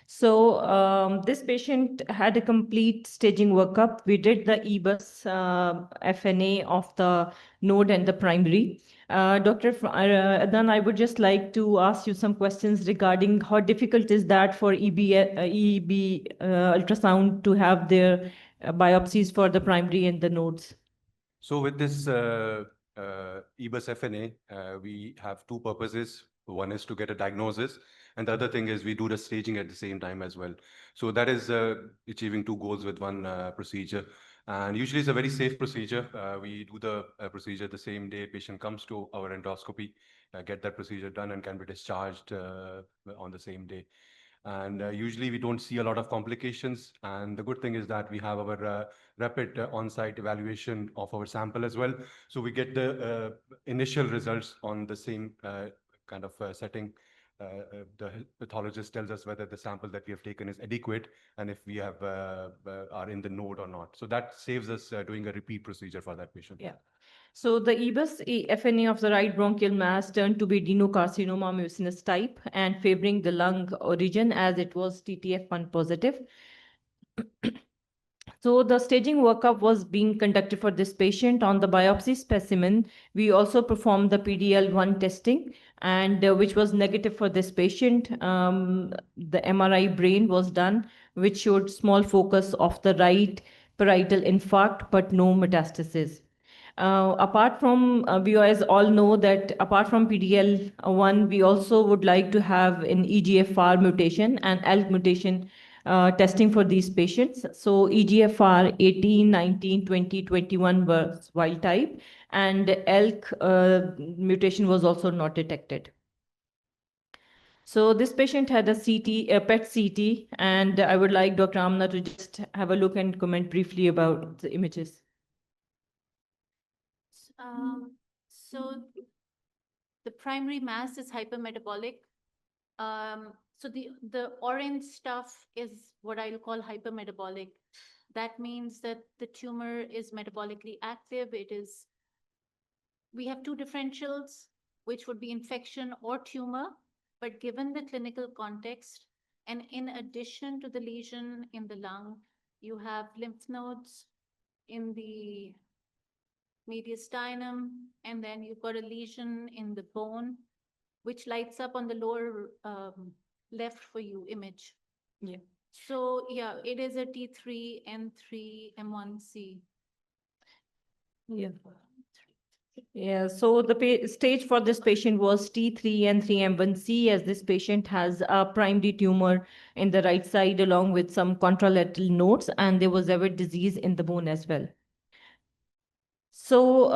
So this patient had a complete staging workup. We did the EBUS FNA of the node and the primary. Dr. Adnan, I would just like to ask you some questions regarding how difficult is that for EB ultrasound to have their biopsies for the primary and the nodes? So with this EBUS FNA, we have two purposes. One is to get a diagnosis, and the other thing is we do the staging at the same time as well. So that is achieving two goals with one procedure. And usually it's a very safe procedure. We do the procedure the same day patient comes to our endoscopy, get that procedure done and can be discharged on the same day. And usually we don't see a lot of complications. And the good thing is that we have our rapid on-site evaluation of our sample as well. So we get the initial results on the same kind of setting. The pathologist tells us whether the sample that we have taken is adequate and if we have are in the node or not. So that saves us doing a repeat procedure for that patient. Yeah. So the EBUS FNA of the right bronchial mass turned to be adenocarcinoma mucinous type and favoring the lung origin as it was TTF1 positive. So the staging workup was being conducted for this patient. On the biopsy specimen, we also performed the PDL1 testing, and which was negative for this patient. The MRI brain was done, which showed small focus of the right parietal infarct, but no metastasis. Apart from, we as all know that apart from PDL1, we also would like to have an EGFR mutation and ALK mutation testing for these patients. So EGFR 18, 19, 20, 21 was wild type, and ALK mutation was also not detected. So this patient had a PET CT, and I would like Dr. Amna to just have a look and comment briefly about the images. So the primary mass is hypermetabolic. So the orange stuff is what I'll call hypermetabolic. That means that the tumor is metabolically active. We have two differentials, which would be infection or tumor, but given the clinical context, and in addition to the lesion in the lung, you have lymph nodes in the mediastinum, and then you've got a lesion in the bone, which lights up on the lower left for you image. Yeah. So yeah, it is a T3, N3, M1C. Yeah. Yeah, so the stage for this patient was T3 and 3M1C, as this patient has a primary tumor in the right side along with some contralateral nodes, and there was ever disease in the bone as well. So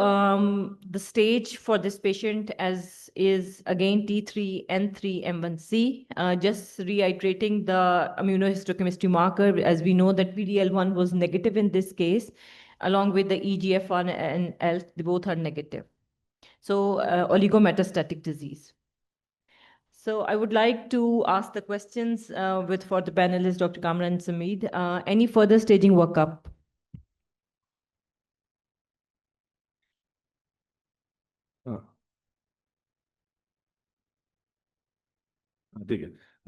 the stage for this patient is again T3, N3, M1C. Just reiterating the immunohistochemistry marker, as we know that PDL1 was negative in this case, along with the EGFR and ALK, they both are negative. So oligometastatic disease. So I would like to ask the questions for the panelists, Dr. Kamran and Sameed. Any further staging workup?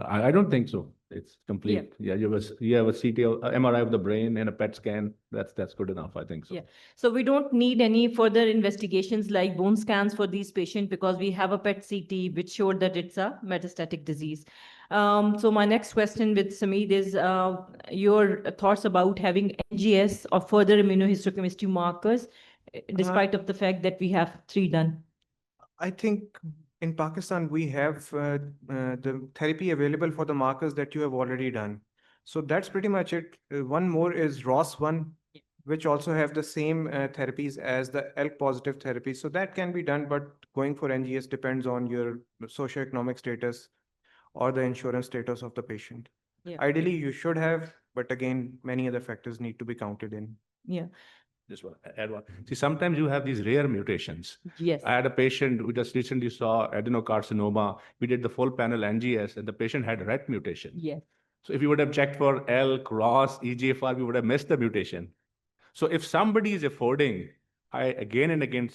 I don't think so. It's complete. Yeah, you have a CT, MRI of the brain and a PET scan. That's good enough, I think so. Yeah. So we don't need any further investigations like bone scans for these patients because we have a PET CT which showed that it's a metastatic disease. So my next question with Samid is your thoughts about having NGS or further immunohistochemistry markers, despite of the fact that we have 3 done. I think in Pakistan, we have the therapy available for the markers that you have already done. So that's pretty much it. One more is ROS1, which also have the same therapies as the ALK positive therapy. So that can be done, but going for NGS depends on your socioeconomic status or the insurance status of the patient. Yeah. Ideally, you should have, but again, many other factors need to be counted in. Yeah. Just one, add one. See, sometimes you have these rare mutations. Yes. I had a patient who just recently saw adenocarcinoma. We did the full panel NGS, and the patient had RET mutation. Yes. So if you would have checked for ALK, ROS, EGFR, we would have missed the mutation. So if somebody is affording, I again and again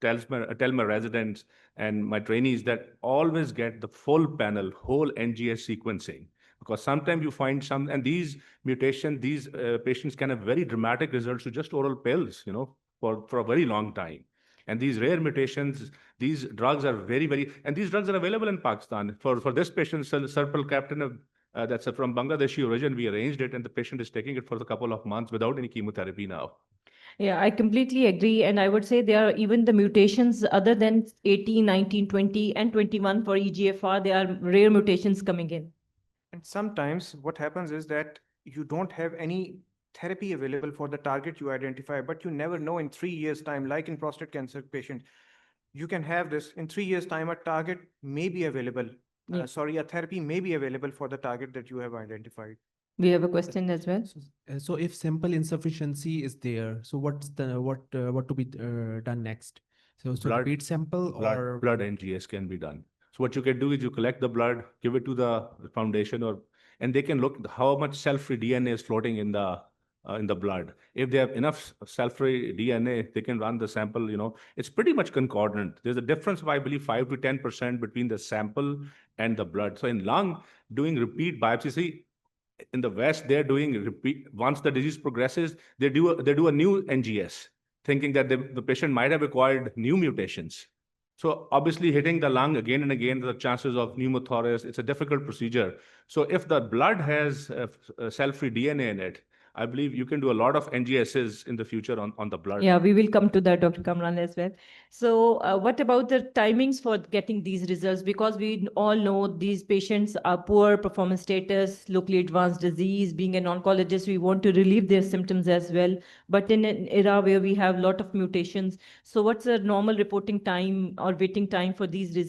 tell my residents and my trainees that always get the full panel, whole NGS sequencing. Because sometimes you find some, and these mutations, these patients can have very dramatic results with just oral pills, for a very long time. And these rare mutations, these drugs are very, and these drugs are available in Pakistan. For this patient, serpulcaptan, that's from Bangladeshi origin, we arranged it, and the patient is taking it for a couple of months without any chemotherapy now. Yeah, I completely agree. And I would say there are even the mutations other than 18, 19, 20, and 21 for EGFR, there are rare mutations coming in. And sometimes what happens is that you don't have any therapy available for the target you identify, but you never know in 3 years' time, like in prostate cancer patient, you can have this in 3 years' time, a target may be available. Yeah. A therapy may be available for the target that you have identified. We have a question as well. So if sample insufficiency is there, so what to be done next? So repeat sample or blood NGS can be done. So what you can do is you collect the blood, give it to the foundation, and they can look how much cell-free DNA is floating in the blood. If they have enough cell-free DNA, they can run the sample. It's pretty much concordant. There's a difference of, I believe, 5 to 10% between the sample and the blood. So in lung, doing repeat biopsy, see, in the West, they're doing repeat. Once the disease progresses, they do a new NGS, thinking that the patient might have acquired new mutations. So obviously hitting the lung again and again, the chances of pneumothorax, it's a difficult procedure. So if the blood has cell-free DNA in it, I believe you can do a lot of NGSs in the future on the blood. Yeah, we will come to that, Dr. Kamran, as well. So what about the timings for getting these results? Because we all know these patients are poor performance status, locally advanced disease. Being an oncologist, we want to relieve their symptoms as well. But in an era where we have a lot of mutations, so what's the normal reporting time or waiting time for these results?